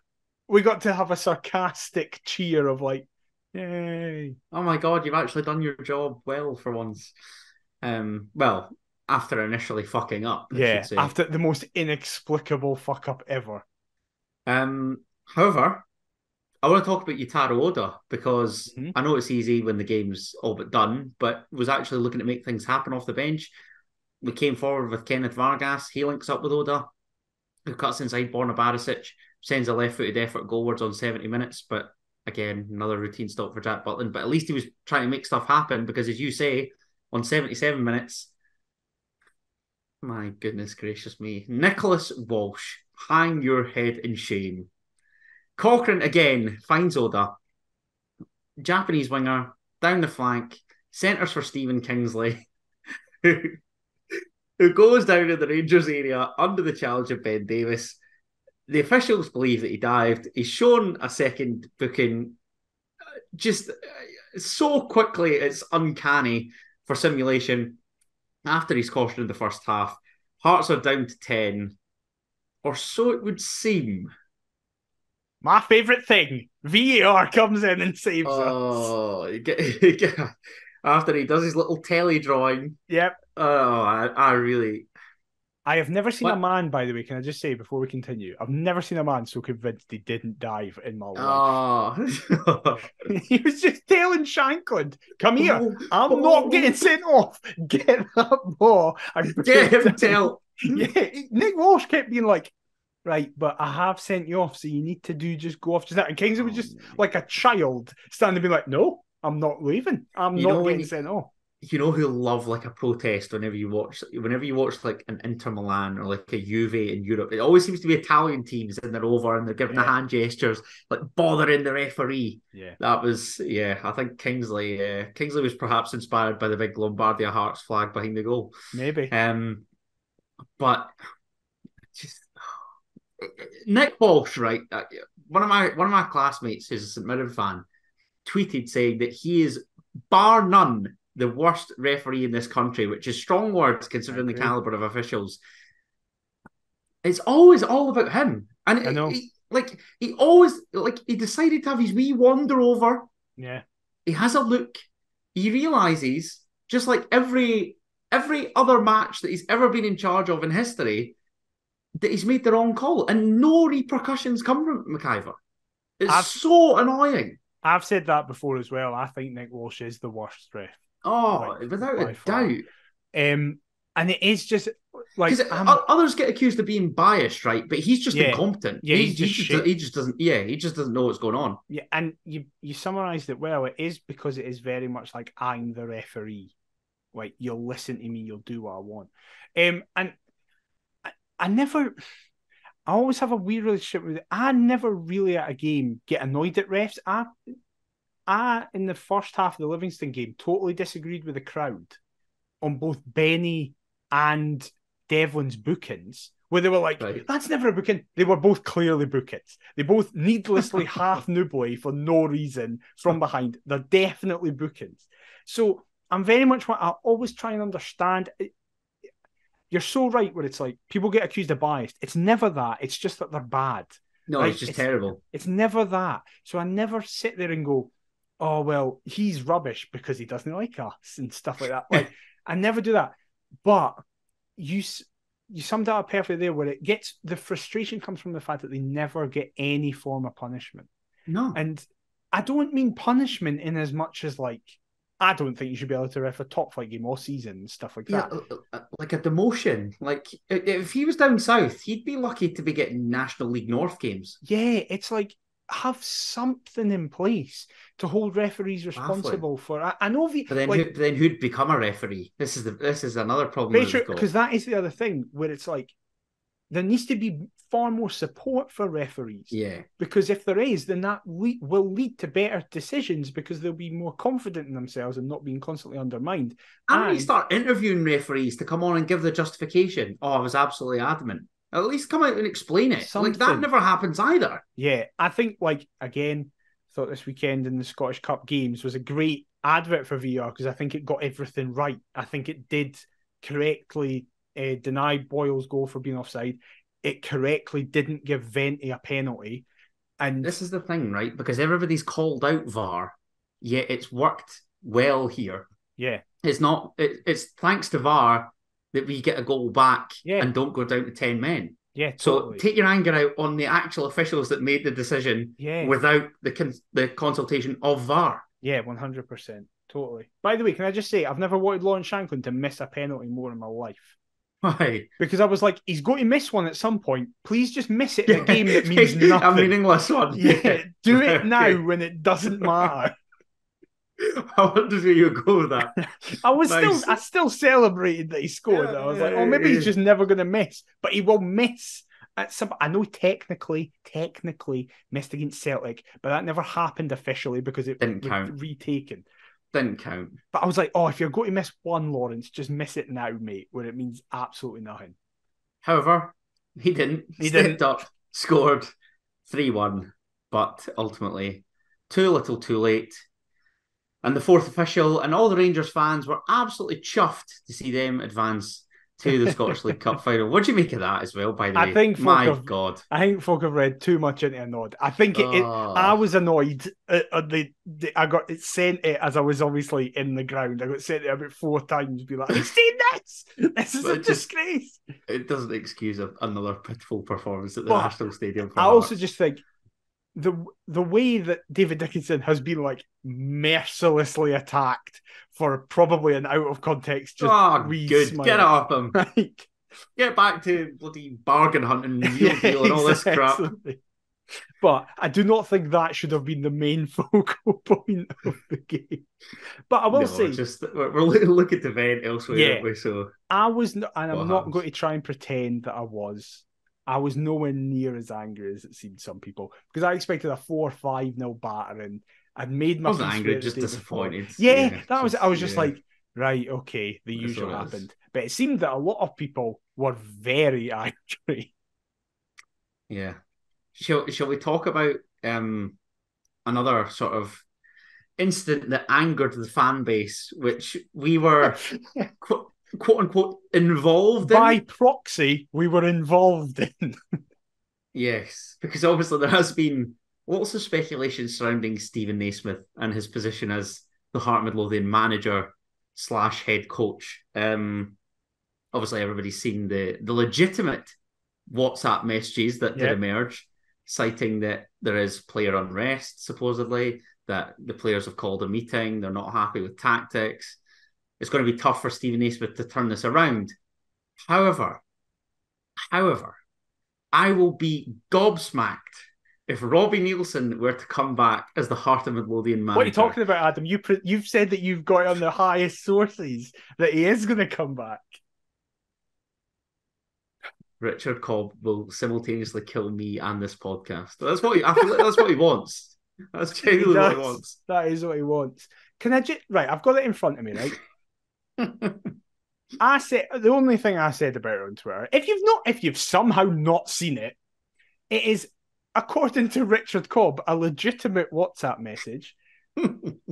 we got to have a sarcastic cheer of like, "Yay!" Oh my God, you've actually done your job well for once. Well, after initially fucking up, I should Yeah, say. after the most inexplicable fuck up ever. However, I want to talk about Yutaro Oda because Mm-hmm. I know it's easy when the game's all but done, but was actually looking to make things happen off the bench. We came forward with Kenneth Vargas. He links up with Oda, who cuts inside Borna Barisic, sends a left-footed effort goalwards on 70 minutes, but again, another routine stop for Jack Butland. But at least he was trying to make stuff happen because, as you say, on 77 minutes, my goodness gracious me, Nicholas Walsh, hang your head in shame. Cochrane again finds Oda, Japanese winger, down the flank, centres for Stephen Kingsley, who goes down in the Rangers area under the challenge of Ben Davis. The officials believe that he dived. He's shown a second booking just so quickly, it's uncanny for simulation. After he's cautioned in the first half, Hearts are down to 10, or so it would seem. My favourite thing, VAR comes in and saves us. Oh, after he does his little telly drawing. Yep. Oh, I really. I have never seen a What? man, by the way, can I just say before we continue, I've never seen a man so convinced he didn't dive in my life. Oh. He was just telling Shankland, come here, Oh, I'm not oh. getting sent off. Get that ball. Get him tell. Yeah, Nick Walsh kept being like, right, but I have sent you off, so you need to just go off just that. And Kingsley was just like a child standing being like, no, I'm not leaving. I'm You not know when getting sent off. you know who love like a protest whenever you watch like an Inter Milan or like a Juve in Europe, it always seems to be Italian teams and they're over and they're giving the hand gestures, like bothering the referee. Yeah. That was I think Kingsley was perhaps inspired by the big Lombardia Hearts flag behind the goal. Maybe. But just Nick Walsh, right? One of my classmates who's a St Mirren fan tweeted saying that he is bar none the worst referee in this country, which is strong words considering the caliber of officials. It's always all about him, and I know. he decided to have his wee wander over. Yeah, he has a look. He realizes, just like every other match that he's ever been in charge of in history, that he's made the wrong call, and no repercussions come from McIver. It's so annoying. I've said that before as well. I think Nick Walsh is the worst ref. Oh, without a doubt. And it is just like others get accused of being biased, right? But he's just incompetent. Yeah, he just doesn't know what's going on. Yeah, and you summarised it well. It is because it is very much like I'm the referee. Like, you'll listen to me, you'll do what I want. And I always have a weird relationship with it. I never really at a game get annoyed at refs. I in the first half of the Livingston game totally disagreed with the crowd on both Benny and Devlin's bookings, where they were like, that's never a booking. They were both clearly bookings. They both needlessly half noobly for no reason from behind. They're definitely bookings. So I'm very much what I always try and understand. You're so right where it's like people get accused of bias. It's never that. It's just that they're bad. No, right? it's just terrible. It's never that. So I never sit there and go, oh, well, he's rubbish because he doesn't like us and stuff like that. Like, I never do that. But you summed it up perfectly there, where the frustration comes from the fact that they never get any form of punishment. No. And I don't mean punishment in as much as, like, I don't think you should be able to ref a top flight game all season and stuff like that. Like a demotion. Like, if he was down south, he'd be lucky to be getting National League North games. Yeah, it's like, have something in place to hold referees responsible for. I know, but then who'd become a referee? This is another problem because that is the other thing where it's like there needs to be far more support for referees. Yeah, because if there is, then that will lead to better decisions because they'll be more confident in themselves and not being constantly undermined. And you start interviewing referees to come on and give the justification. Oh, I was absolutely adamant. At least come out and explain it. Something. Like, that never happens either. Yeah, I think, like, again, thought this weekend in the Scottish Cup games was a great advert for VR because I think it got everything right. I think it did correctly deny Boyle's goal for being offside. It correctly didn't give Venti a penalty. And this is the thing, right? Because everybody's called out VAR, yet it's worked well here. Yeah. It's not. It's thanks to VAR that we get a goal back and don't go down to 10 men. Yeah, totally. So take your anger out on the actual officials that made the decision without the consultation of VAR. Yeah, 100%. Totally. By the way, can I just say, I've never wanted Lawrence Shanklin to miss a penalty more in my life. Why? Because I was like, he's going to miss one at some point. Please just miss it in a game that means nothing. A meaningless one. Yeah, do it now when it doesn't matter. I wonder where you go with that. I still celebrated that he scored. I was like, oh, maybe he's just never going to miss, but he will miss at some. I know technically missed against Celtic, but that never happened officially because it didn't count. Retaken. Didn't count. But I was like, oh, if you're going to miss one, Lawrence, just miss it now, mate, where it means absolutely nothing. However, he didn't. He stepped up, scored 3-1, but ultimately too little, too late. And the fourth official and all the Rangers fans were absolutely chuffed to see them advance to the Scottish League Cup final. What do you make of that as well, by the way? God. I think folk have read too much into a nod. I think I was annoyed. I got it sent it as I was obviously in the ground. I got sent it about 4 times. Be like, have you seen this? This is a disgrace. It doesn't excuse another pitiful performance at the National Stadium. I also just think the way that David Dickinson has been like mercilessly attacked for probably an out of context good smile. Get off him. Get back to bloody bargain hunting deal and all this crap. But I do not think that should have been the main focal point of the game. But I will say, we're looking to vent elsewhere, aren't we? So I was, and I'm not going to try and pretend that I was nowhere near as angry as it seemed some people, because I expected a 4-5-0 battering. I'd made my. I wasn't angry, just disappointed. I was just like, right, okay, the usual happened. But it seemed that a lot of people were very angry. Yeah. Shall we talk about another sort of incident that angered the fan base, which we were quote unquote involved in? By proxy, we were involved in. Yes, because obviously there has been lots of speculation surrounding Stephen Naismith and his position as the Heart Midlothian manager / head coach. Obviously, everybody's seen the legitimate WhatsApp messages that did emerge, citing that there is player unrest, supposedly, that the players have called a meeting, they're not happy with tactics. It's going to be tough for Stephen Naismith to turn this around. However, I will be gobsmacked if Robbie Nielsen were to come back as the Heart of Midlothian manager. What are you talking about, Adam? You've said that you've got on the highest sources that he is going to come back. Richard Cobb will simultaneously kill me and this podcast. That's what I feel like that's what he wants. That's genuinely what he wants. That is what he wants. Can I just I've got it in front of me, right? I said the only thing I said about it on Twitter. If you've somehow not seen it, it is, according to Richard Cobb, a legitimate WhatsApp message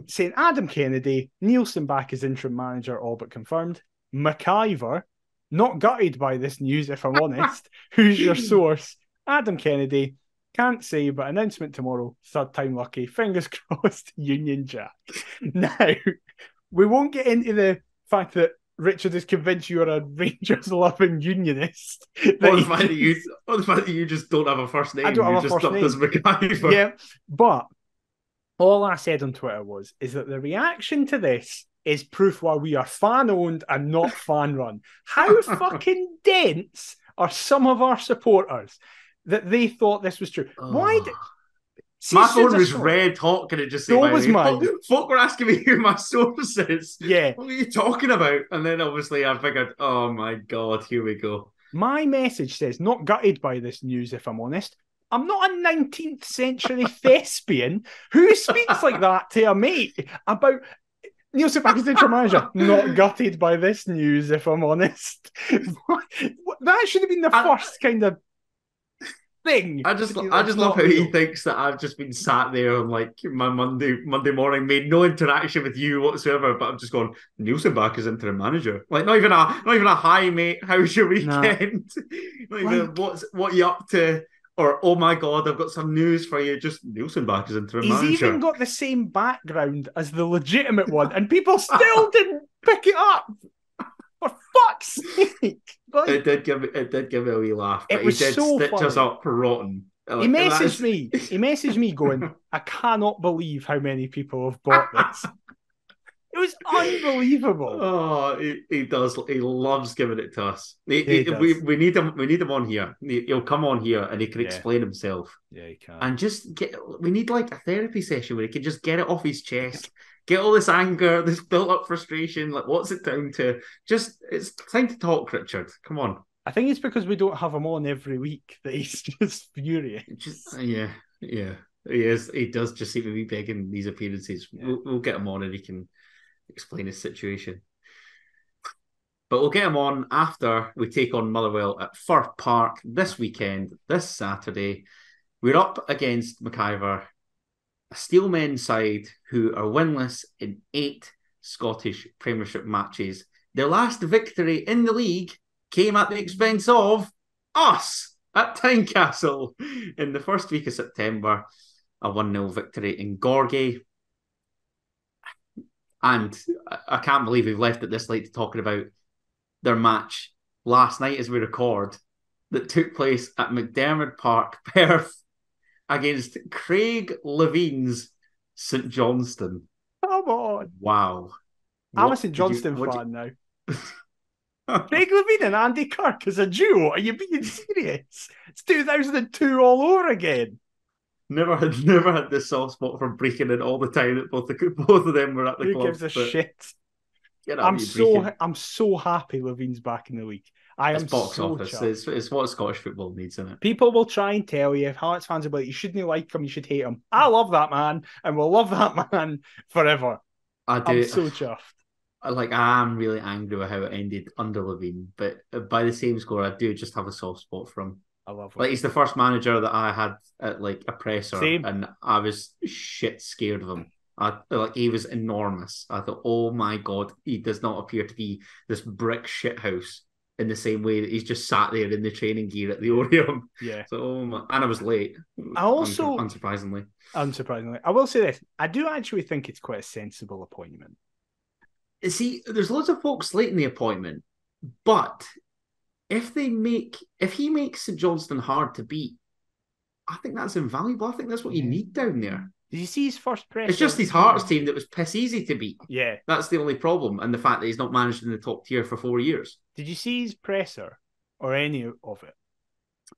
saying Adam Kennedy, Nielsen back as interim manager, all but confirmed. McIver, not gutted by this news, if I'm honest. Who's your source? Adam Kennedy. Can't say, but announcement tomorrow. Third time lucky. Fingers crossed. Union Jack. Now, we won't get into the fact that Richard is convinced you're a Rangers-loving unionist. Or the fact that you just don't have a first name. I don't have You're a first name. As MacGyver. Yeah, but all I said on Twitter is that the reaction to this is proof why we are fan-owned and not fan-run. How fucking dense are some of our supporters that they thought this was true? Why did... My phone was red hot. Can it just say? So was mine. Folk were asking me who my source is. Yeah. What are you talking about? And then obviously I figured, oh my God, here we go. My message says, not gutted by this news, if I'm honest. I'm not a 19th century thespian who speaks like that to a mate about Neil St-Patrick's interim manager. Not gutted by this news, if I'm honest. That should have been the first kind of thing. I just love how he thinks that I've just been sat there on like my Monday morning, made no interaction with you whatsoever, but I'm just going, Nielsen back as interim manager. Like not even a hi mate, how's your weekend? Not even what you up to? Or oh my God, I've got some news for you. Just Nielsen back as interim manager. He's even got the same background as the legitimate one, and people still didn't pick it up. For fuck's sake! Like, it did give me a wee laugh. But it was he did so stitch funny. us up for rotten. He messaged me going, I cannot believe how many people have bought this. It was unbelievable. Oh, he does. He loves giving it to us. We need him. We need him on here. He'll come on here and he can explain himself. Yeah, he can. And just we need like a therapy session where he can just get it off his chest, get all this anger, this built up frustration. Like, what's it down to? It's time to talk, Richard. Come on. I think it's because we don't have him on every week that he's just furious. Yeah. He is. He does just seem to be begging these appearances. Yeah. We'll get him on and he can explain his situation. But we'll get him on after we take on Motherwell at Firth Park this weekend, this Saturday. We're up against MacIver, a Steelmen side who are winless in 8 Scottish Premiership matches. Their last victory in the league came at the expense of us at Tynecastle in the first week of September, a 1-0 victory in Gorgie. And I can't believe we've left it this late to talking about their match last night as we record that took place at McDermott Park, Perth, against Craig Levine's St Johnstone. Come on. Wow. I'm a St Johnstone fan now. Craig Levine and Andy Kirk as a duo? Are you being serious? It's 2002 all over again. Never had this soft spot for breaking in all the time that both of them were at the club. Who gives a shit? I'm so happy Levine's back in the league. It's box office. It's what Scottish football needs, isn't it? People will try and tell you, if Hearts fans will be like, you shouldn't like him, you should hate him. I love that man, and we'll love that man forever. I do. I'm so chuffed. I'm really angry with how it ended under Levine, but by the same score, I do just have a soft spot for him. I love him. Like, he's the first manager that I had at like a presser, Same. And I was shit scared of him. He was enormous. I thought, oh my God, he does not appear to be this brick shithouse in the same way that he's just sat there in the training gear at the Orium. Yeah. So, and I was late. Unsurprisingly, I will say this: I do actually think it's quite a sensible appointment. See, there's loads of folks slating the appointment, but if he makes St Johnstone hard to beat, I think that's invaluable. I think that's what you need down there. Did you see his first press? It's just his Hearts team that was piss easy to beat. Yeah. That's the only problem, and the fact that he's not managed in the top tier for 4 years. Did you see his presser or any of it?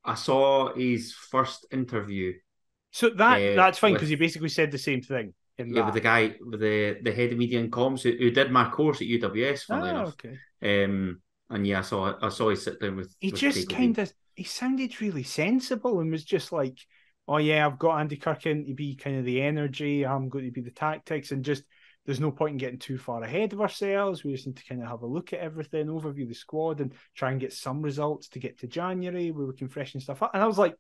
I saw his first interview. So that's fine, because he basically said the same thing. With the guy, with the head of media and comms who did my course at UWS, funnily enough. Okay. And yeah, I saw he sit down with. He just he sounded really sensible and was just like, oh yeah, I've got Andy Kirk in to be kind of the energy, I'm going to be the tactics, and just there's no point in getting too far ahead of ourselves. We just need to kind of have a look at everything, overview the squad, and try and get some results to get to January where we can freshen stuff up. And I was like,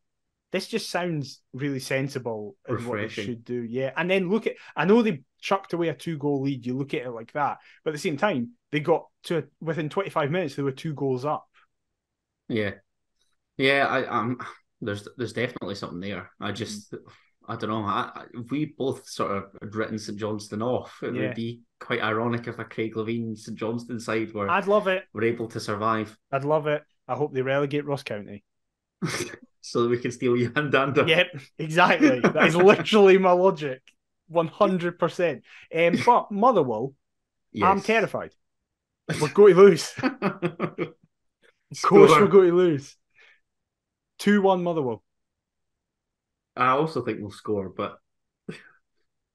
this just sounds really sensible and what they should do. Yeah. And then I know they chucked away a 2-goal lead. You look at it like that. But at the same time, they got to, within 25 minutes, they were 2 goals up. Yeah. Yeah. there's definitely something there. I don't know. If we both sort of had written St Johnstone off, it would be quite ironic if a Craig Levein St Johnstone side I'd love it. were able to survive. I'd love it. I hope they relegate Ross County. So that we can steal Jan Dander. Yep, exactly. That is literally my logic. 100%. But Motherwell, yes. I'm terrified. We're going to lose. Of course we're going to lose. 2-1 Motherwell. I also think we'll score, but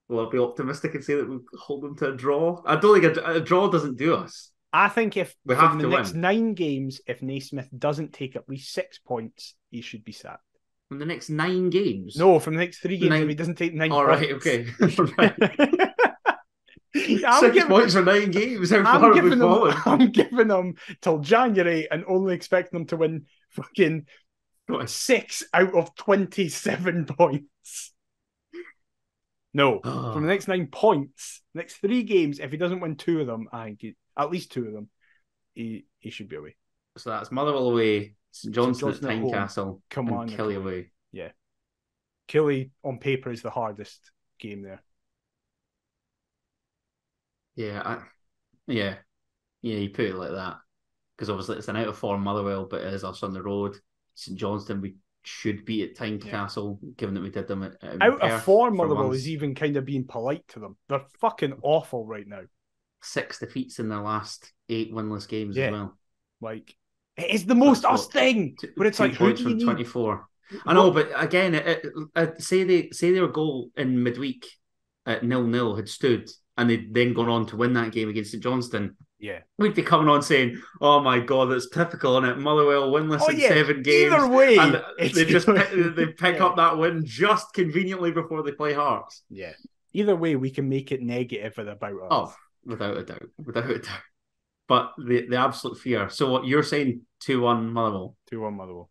will I be optimistic and say that we'll hold them to a draw? I don't think a draw doesn't do us. I think if we have the next 9 games, if Naismith doesn't take at least 6 points, he should be sacked. From the next 9 games? No, from the next 3 games, if he doesn't take 9 points. All right, okay. Right. 6 points for 9 games. How far have we fallen? I'm giving them till January and only expecting them to win fucking 6 out of 27 points. No, from the next 9 points, next 3 games, if he doesn't win 2 of them, I think at least 2 of them, he should be away. So that's Motherwell away, St Johnstone at Tynecastle, and Killie away. Yeah. Killie, on paper, is the hardest game there. Yeah, you put it like that. Because obviously it's an out-of-form Motherwell, but it is us on the road. St Johnstone, we should beat at Tynecastle, given that we did them at out-of-form Motherwell is even kind of being polite to them. They're fucking awful right now. 6 defeats in their last 8 winless games as well. Like, it is the most us thing. But it's like, who do you need? 24. I know, but again, say their goal in midweek at 0-0 had stood, and they'd then gone on to win that game against St Johnstone. Yeah, we'd be coming on saying, "Oh my god, that's typical, isn't it? Motherwell winless in 7 games." Either way, and they pick up that win just conveniently before they play Hearts. Yeah, either way, we can make it negative about us. Oh, without a doubt. But the absolute fear. So what you're saying? 2-1 Motherwell. 2-1 Motherwell.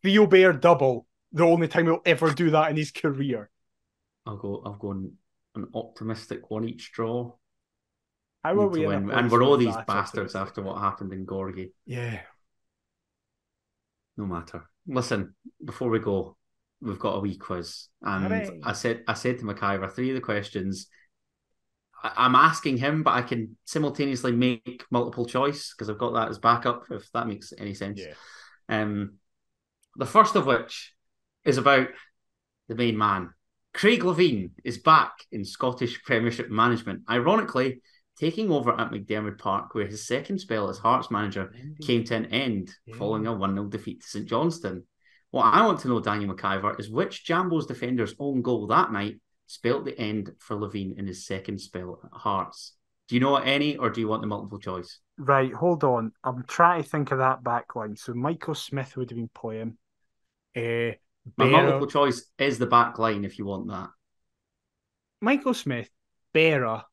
Theo Bair double. The only time he'll ever do that in his career. I'll go an optimistic 1 each draw. How are we in win? And we're all these bastards after what happened in Gorgie. Yeah. No matter. Listen, before we go, we've got a wee quiz. And hooray. I said to McIver, 3 of the questions, I'm asking him, but I can simultaneously make multiple choice because I've got that as backup, if that makes any sense. Yeah. The first of which is about the main man. Craig Levein is back in Scottish Premiership management. Ironically, taking over at McDiarmid Park, where his second spell as Hearts manager came to an end following a 1-0 defeat to St Johnstone. What I want to know, Daniel McIver, is which Jambo's defender's own goal that night spelt the end for Levein in his second spell at Hearts. Do you know any, or do you want the multiple choice? Right, hold on. I'm trying to think of that back line. So Michael Smith would have been playing. My multiple choice is the back line if you want that. Michael Smith, Berra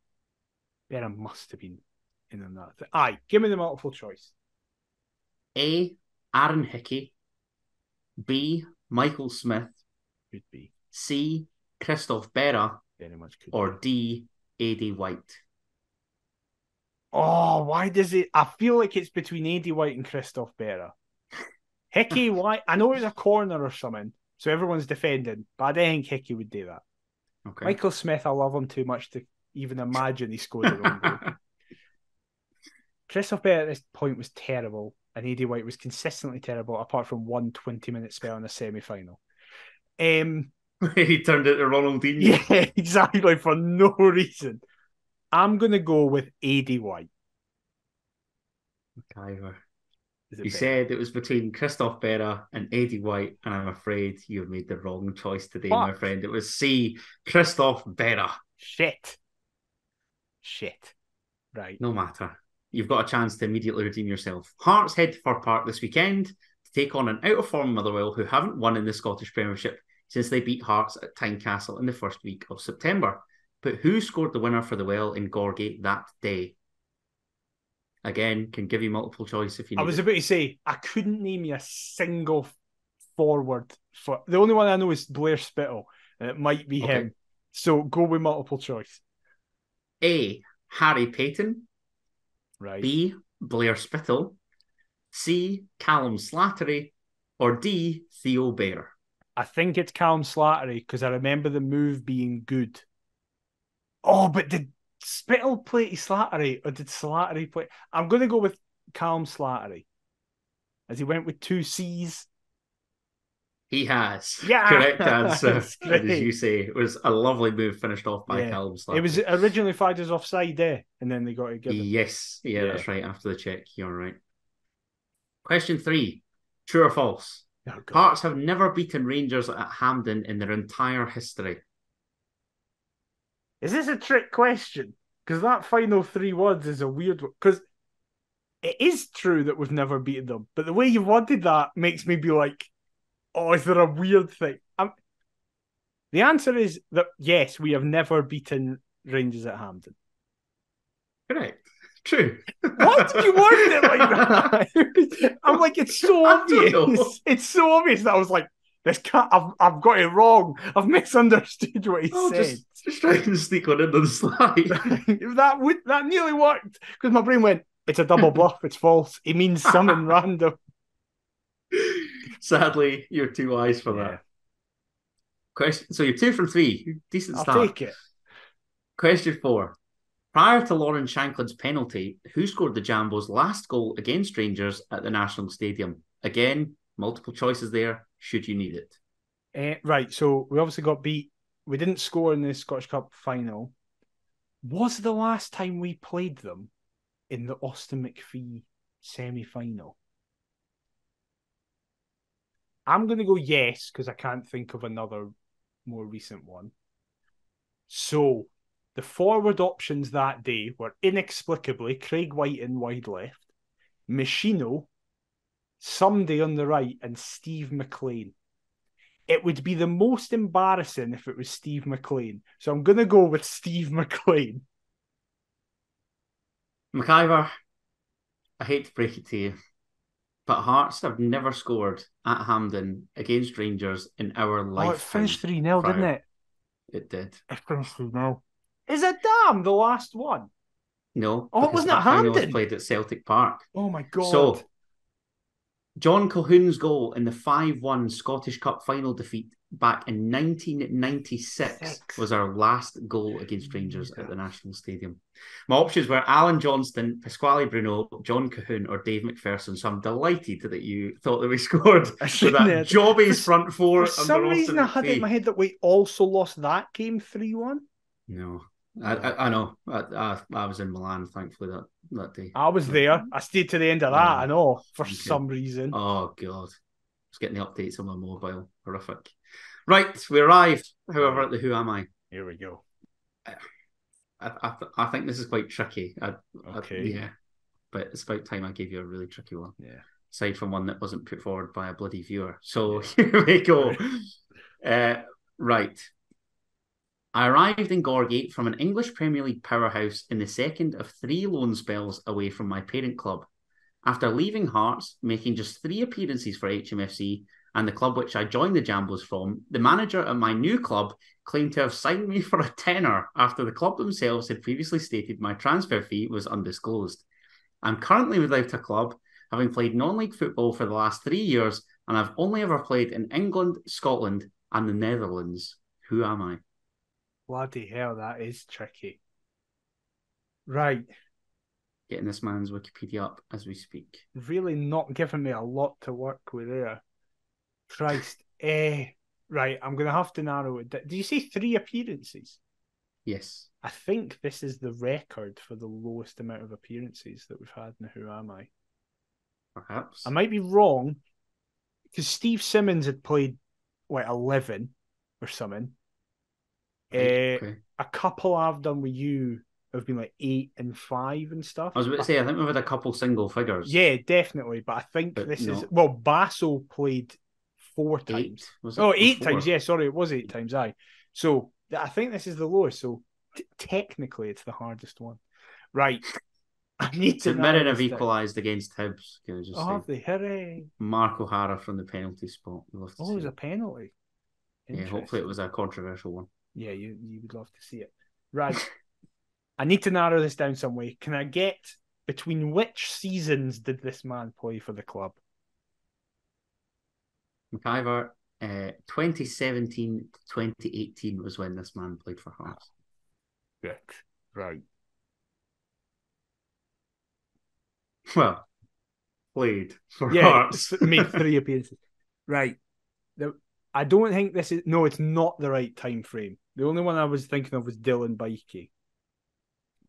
must have been in that. Aye, give me the multiple choice. A, Aaron Hickey. B, Michael Smith. Could be. C, Christoph Berra. Very much could or be. D, AD White. Oh, why does it? I feel like it's between AD White and Christoph Berra. Hickey, why? I know it was a corner or something, so everyone's defending, but I don't think Hickey would do that. Okay. Michael Smith, I love him too much to even imagine he scored a own goal. Christoph Berra at this point was terrible, and AD White was consistently terrible, apart from one 20-minute spell in a semi-final. He turned into Ronaldinho. Yeah, exactly, for no reason. I'm going to go with AD White. McIver. You said it was between Christoph Berra and AD White, and I'm afraid you have made the wrong choice today, my friend. It was C, Christoph Berra. Shit. Right. No matter. You've got a chance to immediately redeem yourself. Hearts head to Fir Park this weekend to take on an out-of-form Motherwell who haven't won in the Scottish Premiership since they beat Hearts at Tynecastle in the first week of September. But who scored the winner for the Well in Gorgie that day? Again, can give you multiple choice if you need. I was about to say, I couldn't name you a single forward. The only one I know is Blair Spittle, and it might be him. So go with multiple choice. A, Harry Payton. Right. B, Blair Spittle. C, Callum Slattery. or D, Theo Bair? I think it's Callum Slattery because I remember the move being good. Oh, but did Spittle play to Slattery or did Slattery play? I'm going to go with Callum Slattery as he went with 2 C's. He has. Yeah, Correct answer. that's And as great. you say, it was a lovely move finished off by Yeah, Callum it was Slattery. originally flagged as offside there, and then they got it given. Yes, yeah, Yeah. that's right. After the check, you're right. Question 3, true or false? Oh, God. Hearts have never beaten Rangers at Hampden in their entire history. Is this a trick question? Because that final 3 words is a weird one. Because it is true that we've never beaten them, but the way you worded that makes me be like, oh, is there a weird thing? The answer is that yes, we have never beaten Rangers at Hampden. Correct. True. Why did you word it like that? I'm like, it's so obvious. It's so obvious that I was like, this can't. I've got it wrong. I've misunderstood what he said. Just trying to sneak one into the slide. that nearly worked because my brain went, it's a double bluff. It's false. It means something random. Sadly, you're too wise for that. Question. So you're 2 from 3. Decent start. I'll take it. Question 4. Prior to Lauren Shanklin's penalty, who scored the Jambos' last goal against Rangers at the National Stadium? Again, multiple choices there, should you need it. Right, so we obviously got beat. We didn't score in the Scottish Cup final. Was the last time we played them in the Austin McPhee semi-final? I'm going to go yes, because I can't think of another more recent one. So, the forward options that day were inexplicably Craig Whiting wide left, Machino, somebody on the right, and Steve McLean. It would be the most embarrassing if it was Steve McLean. So I'm going to go with Steve McLean. McIver, I hate to break it to you, but Hearts have never scored at Hampden against Rangers in our lifetime. Oh, it finished 3-0, didn't it? It did. It finished 3-0. Is it damn the last one? No. Oh, it wasn't at Final was Hampden. played at Celtic Park. Oh my God. So, John Colquhoun's goal in the 5-1 Scottish Cup final defeat back in 1996 was our last goal against Rangers at the National Stadium. My options were Alan Johnston, Pasquale Bruno, John Colquhoun, or Dave McPherson. So I'm delighted that you thought that we scored with that jobbies front four. For some reason, I had it in my head that we also lost that game 3-1. No. I know. I was in Milan, thankfully, that day. I was there. I stayed to the end of that, I know, for some reason. Oh, God. I was getting the updates on my mobile. Horrific. Right, we arrived, however, at the Who Am I? Here we go. I think this is quite tricky. Okay. Yeah, but it's about time I gave you a really tricky one. Yeah. Aside from one that wasn't put forward by a bloody viewer. So here we go. Right. I arrived in Gorgie from an English Premier League powerhouse in the second of 3 loan spells away from my parent club. After leaving Hearts, making just 3 appearances for HMFC and the club which I joined the Jambos from, the manager at my new club claimed to have signed me for a tenner after the club themselves had previously stated my transfer fee was undisclosed. I'm currently without a club, having played non-league football for the last 3 years, and I've only ever played in England, Scotland, and the Netherlands. Who am I? Bloody hell, that is tricky. Right. Getting this man's Wikipedia up as we speak. Really not giving me a lot to work with there. Christ. Right, I'm going to have to narrow it down. Did you say 3 appearances? Yes. I think this is the record for the lowest amount of appearances that we've had in Who Am I? Perhaps. I might be wrong, because Steve Simmons had played, 11 or something. Okay. A couple I've done with you have been 8 and 5 and stuff. I was about to say, I think we've had a couple single figures. Yeah, definitely. But I think is... Well, Basso played 4 times. 8 times. Yeah, sorry, it was 8 times. Aye. So I think this is the lowest. So technically, it's the hardest one. Right. I need to. Mirren have equalised against Hibs. Can I just say? Have they? Hooray! Mark O'Hara from the penalty spot. It was a penalty. Yeah, hopefully it was a controversial one. Yeah, you would love to see it. Right. I need to narrow this down some way. Can I get between which seasons did this man play for the club? McIver, 2017 to 2018 was when this man played for Hearts. Right. Well, played for Yeah, Hearts. made 3 appearances. Right. I don't think this is... No, it's not the right time frame. The only one I was thinking of was Dylan Bikey.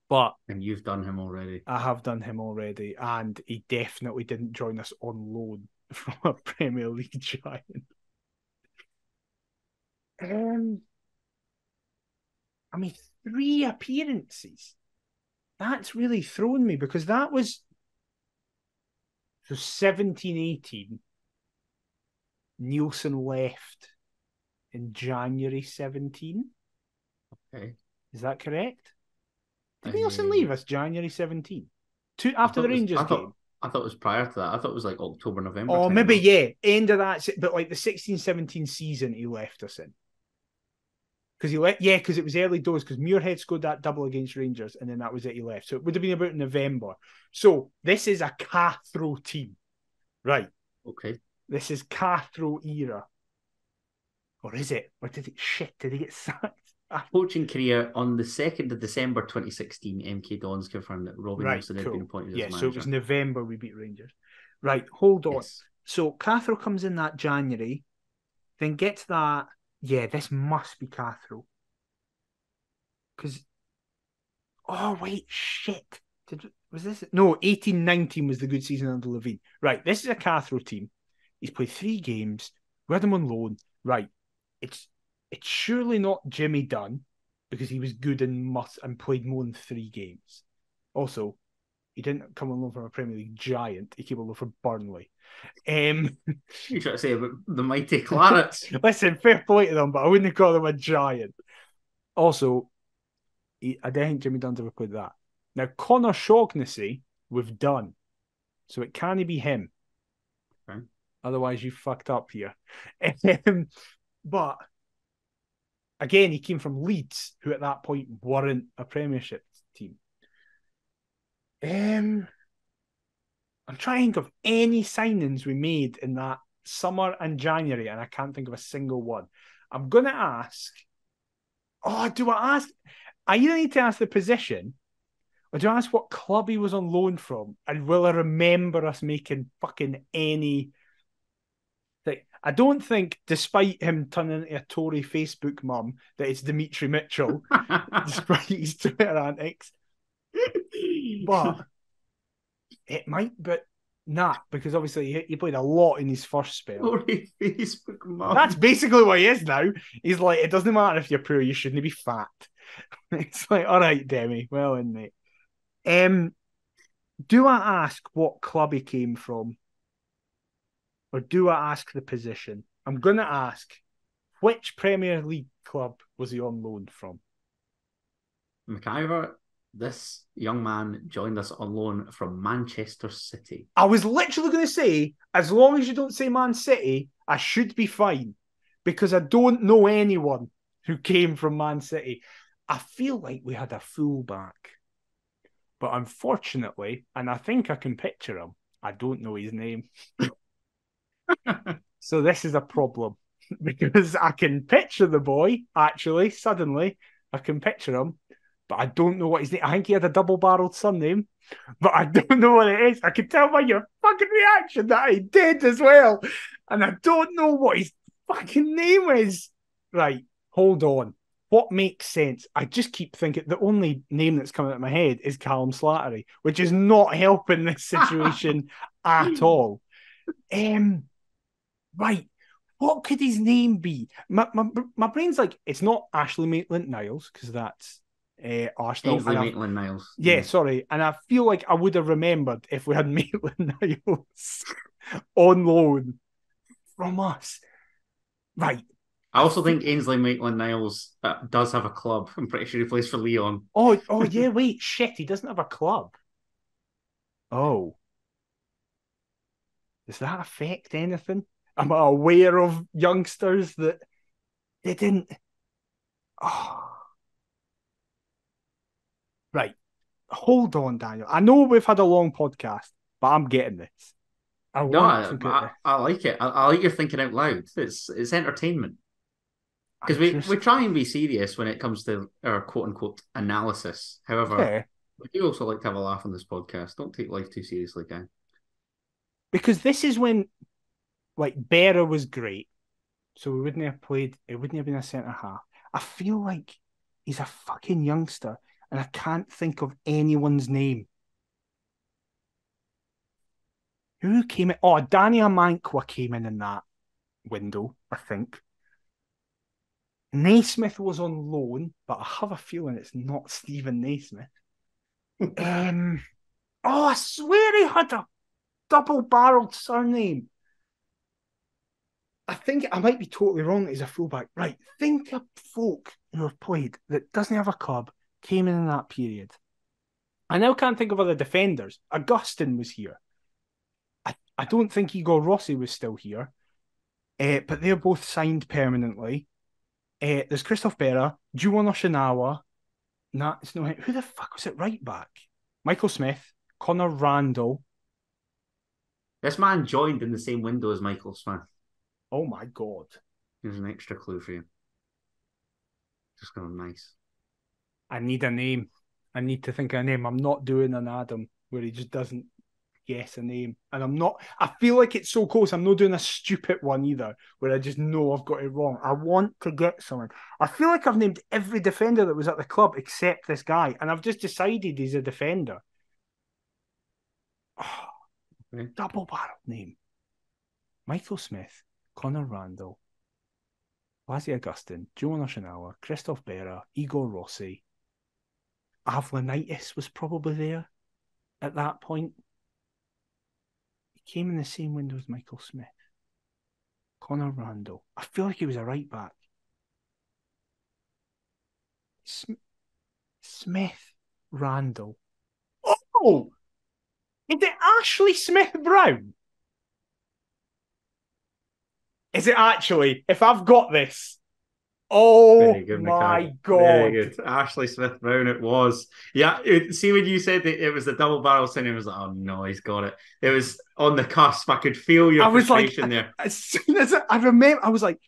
But... And you've done him already. I have done him already, and he definitely didn't join us on loan from a Premier League giant. I mean, 3 appearances. That's really thrown me, because that was... So 17-18, Nielsen left in January 17. Okay. Is that correct? Did Nielsen leave us January 17? After the Rangers game? I thought it was prior to that. I thought it was like October, November. Oh, maybe, yeah. End of that. But like the 16-17 season, he left us in. Because he left, yeah, because it was early doors, because Muirhead scored that double against Rangers, and then that was it, he left. So it would have been about November. So this is a Cathro team. Right. Okay. This is Cathro era. Or is it? Or did he get sacked? Coaching career on the 2nd of December 2016, MK Dons confirmed that Robbie Nielsen had been appointed as manager. So it was November we beat Rangers. Right, hold on. Yes. So Cathro comes in that January, then gets that... Yeah, this must be Cathro. Because... Oh, wait, shit. Was this... No, 18-19 was the good season under Levine. Right, this is a Cathro team. He's played 3 games. We had him on loan. Right, it's surely not Jimmy Dunn, because he was good and played more than 3 games. Also, he didn't come on loan from a Premier League giant. He came on loan from Burnley. You try to say about the mighty Clarets. Listen, fair play to them, but I wouldn't call them a giant. Also, I don't think Jimmy Dunn's ever played that. Now, Connor Shaughnessy, we've done. So it can't be him. Okay. Otherwise, you fucked up here. But again, he came from Leeds, who at that point weren't a Premiership team. I'm trying to think of any signings we made in that summer and January, and I can't think of a single one. I'm going to ask... Oh, do I ask... I either need to ask the position, or do I ask what club he was on loan from, and will I remember us making fucking any... I don't think, despite him turning into a Tory Facebook mum, that it's Dimitri Mitchell, despite his Twitter antics. But it might, but nah, because obviously he played a lot in his first spell. Tory Facebook mum. That's basically what he is now. He's like, it doesn't matter if you're poor, you shouldn't be fat. It's like, all right, Demi, well in, mate. Do I ask what club he came from? Or do I ask the position? I'm going to ask, which Premier League club was he on loan from? McIver, this young man joined us on loan from Manchester City. I was literally going to say, as long as you don't say Man City, I should be fine. Because I don't know anyone who came from Man City. I feel like we had a fullback. But unfortunately, and I think I can picture him, I don't know his name. So this is a problem because I can picture the boy, actually, suddenly. I can picture him, but I don't know what his name. I think he had a double-barreled surname, but I don't know what it is. I can tell by your fucking reaction that I did as well. And I don't know what his fucking name is. Right, hold on. What makes sense? I just keep thinking the only name that's coming out of my head is Callum Slattery, which is not helping this situation at all. Right, what could his name be? My brain's like, it's not Ashley Maitland-Niles, because that's Arsenal. Ainsley Maitland-Niles. Yeah, sorry. And I feel like I would have remembered if we had Maitland-Niles on loan from us. Right. I also think Ainsley Maitland-Niles does have a club. I'm pretty sure he plays for Lyon. Oh yeah, wait, shit, he doesn't have a club. Oh. Does that affect anything? Am I aware of youngsters that they didn't... Oh. Right. Hold on, Daniel. I know we've had a long podcast, but I'm getting this. I No, want to get this. I like it. I like your thinking out loud. It's entertainment. I Because we just, try and be serious when it comes to our quote unquote analysis. However, yeah, we do also like to have a laugh on this podcast. Don't take life too seriously, guy. because this is when like Berra was great, so we wouldn't have played. It wouldn't have been a centre half. I feel like he's a fucking youngster, and I can't think of anyone's name. Who came in? Oh, Danny Amankwa came in that window, I think. Naismith was on loan, but I have a feeling it's not Stephen Naismith. Um, oh, I swear he had a double-barreled surname. I think I might be totally wrong. He's a fullback, right? Think of folk who have played that doesn't have a club came in that period. I now can't think of other defenders. Augustin was here. I don't think Igor Rossi was still here, but they're both signed permanently. There's Christoph Berra, Juwon Oshinawa. Nah, it's not him. Who the fuck was it right back? Michael Smith, Connor Randall. This man joined in the same window as Michael Smith. Oh my God. Here's an extra clue for you. Just going nice. I need a name. I need to think of a name. I'm not doing an Adam where he just doesn't guess a name. And I feel like it's so close. I'm not doing a stupid one either where I just know I've got it wrong. I want to get someone. I feel like I've named every defender that was at the club except this guy. And I've just decided he's a defender. Oh, Okay. double barrel name. Michael Smith, Connor Randall, Lazzy Augustin, Joe Oshinawa, Christoph Berra, Igor Rossi. Avlanitis was probably there at that point. He came in the same window as Michael Smith. Connor Randall. I feel like he was a right back. Smith Randall. Oh! Is it Ashley Smith Brown? Is it actually? If I've got this. Oh Very good, my McCann. God. Very good. Ashley Smith Brown, it was. Yeah, see when you said that it was the double barrel signing, I was like, oh no, he's got it. It was on the cusp. I could feel your frustration there. As soon as I remember, I was like,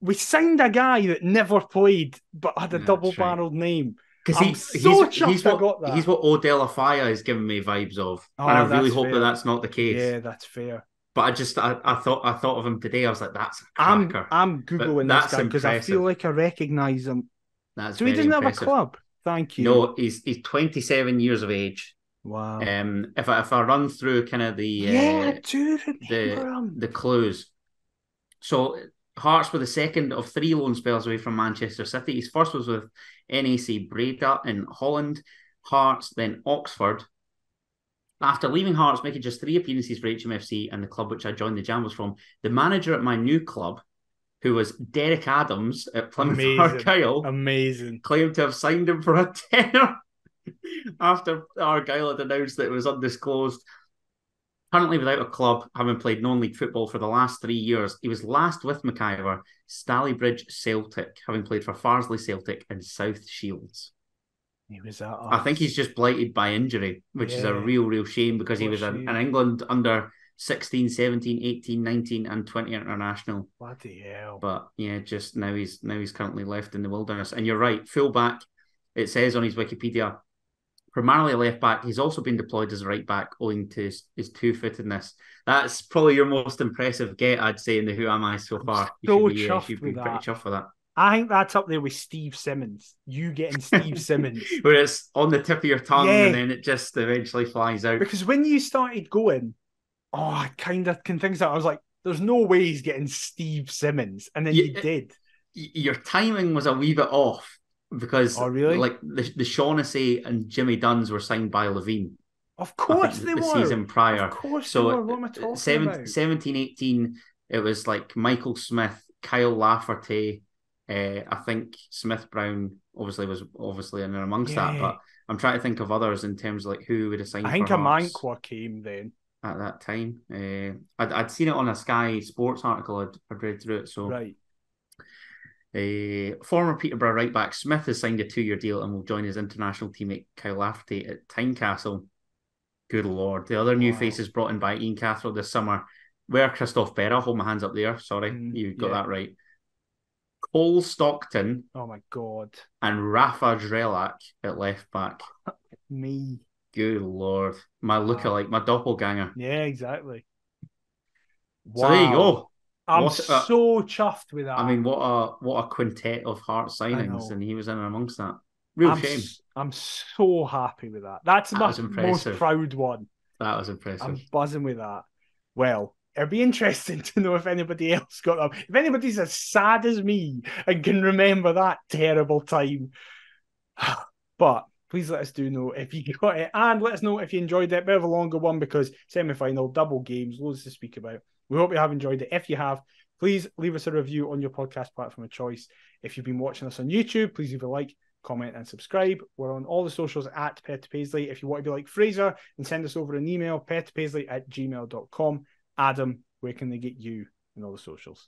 we signed a guy that never played but had a double-barreled name. Because I'm so chuffed I got that. He's what Odell Afaya is giving me vibes of. Oh, and I really that's hope fair. that that's not the case. Yeah, that's fair. But I thought of him today. I was like, that's a cracker. I'm Googling this guy because I feel like I recognise him. That's so he doesn't impressive. have a club. Thank you. No, he's 27 years of age. Wow. If I run through kind of the I do remember him. The clues. So Hearts were the second of 3 loan spells away from Manchester City. His first was with NAC Breda in Holland, Hearts, then Oxford. After leaving Hearts, making just 3 appearances for HMFC and the club which I joined the Jambles from, the manager at my new club, who was Derek Adams at Plymouth Argyle, claimed to have signed him for a tenner after Argyle had announced that it was undisclosed. Currently without a club, having played non-league football for the last 3 years, he was last with McIver, Stallybridge Celtic, having played for Farsley Celtic and South Shields. He was at us. I think he's just blighted by injury, which is a real shame because he was an England under 16, 17, 18, 19 and 20 international. Bloody hell. But yeah, just now he's currently left in the wilderness. And you're right, fullback, it says on his Wikipedia, primarily a left back. He's also been deployed as a right back owing to his two-footedness. That's probably your most impressive get, I'd say, in the Who Am I so far. You should be pretty chuffed with that. I think that's up there with Steve Simmons. You getting Steve Simmons. Where it's on the tip of your tongue and then it just eventually flies out. Because when you started going, I kind of can think that. I was like, there's no way he's getting Steve Simmons. And then you did. Your timing was a wee bit off because like the Shaughnessy and Jimmy Duns were signed by Levine. Of course they were. The season prior. Of course they were. What am I talking about? 17, 18, it was like Michael Smith, Kyle Lafferty, I think Smith Brown obviously was in and amongst that, but I'm trying to think of others in terms of like who would have signed. I think Amankwa came then at that time. I'd seen it on a Sky Sports article. I'd read through it. So right. Former Peterborough right back Smith has signed a 2-year deal and will join his international teammate Kyle Lafferty at Tynecastle. Good Lord. The other new Wow. faces brought in by Ian Cathro this summer were Christoph Berra. Hold my hands up there. Sorry, you got that right. Cole Stockton. Oh my God. And Rafa Drelak at left back. Me. Good Lord. My lookalike, my doppelganger. Yeah, exactly. Wow. So there you go. I'm so chuffed with that. I mean, what a quintet of Hearts signings, and he was in amongst that. Shame. I'm so happy with that. That's my most proud one. That was impressive. I'm buzzing with that. Well, it'd be interesting to know if anybody else got them. If anybody's as sad as me and can remember that terrible time. But please let us know if you got it, and let us know if you enjoyed it. Bit of a longer one because semi-final, double games, loads to speak about. We hope you have enjoyed it. If you have, please leave us a review on your podcast platform of choice. If you've been watching us on YouTube, please leave a like, comment, and subscribe. We're on all the socials at Pet Paisley. If you want to be like Fraser and send us over an email, petpaisley@gmail.com. Adam, where can they get you in all the socials?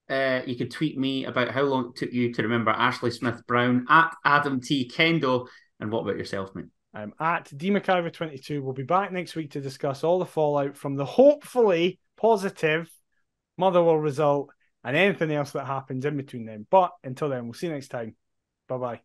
You can tweet me about how long it took you to remember Ashley Smith Brown at Adam T. Kendo. And what about yourself, mate? I'm at DMcIver22. We'll be back next week to discuss all the fallout from the hopefully positive Motherwell result and anything else that happens in between them. But until then, we'll see you next time. Bye-bye.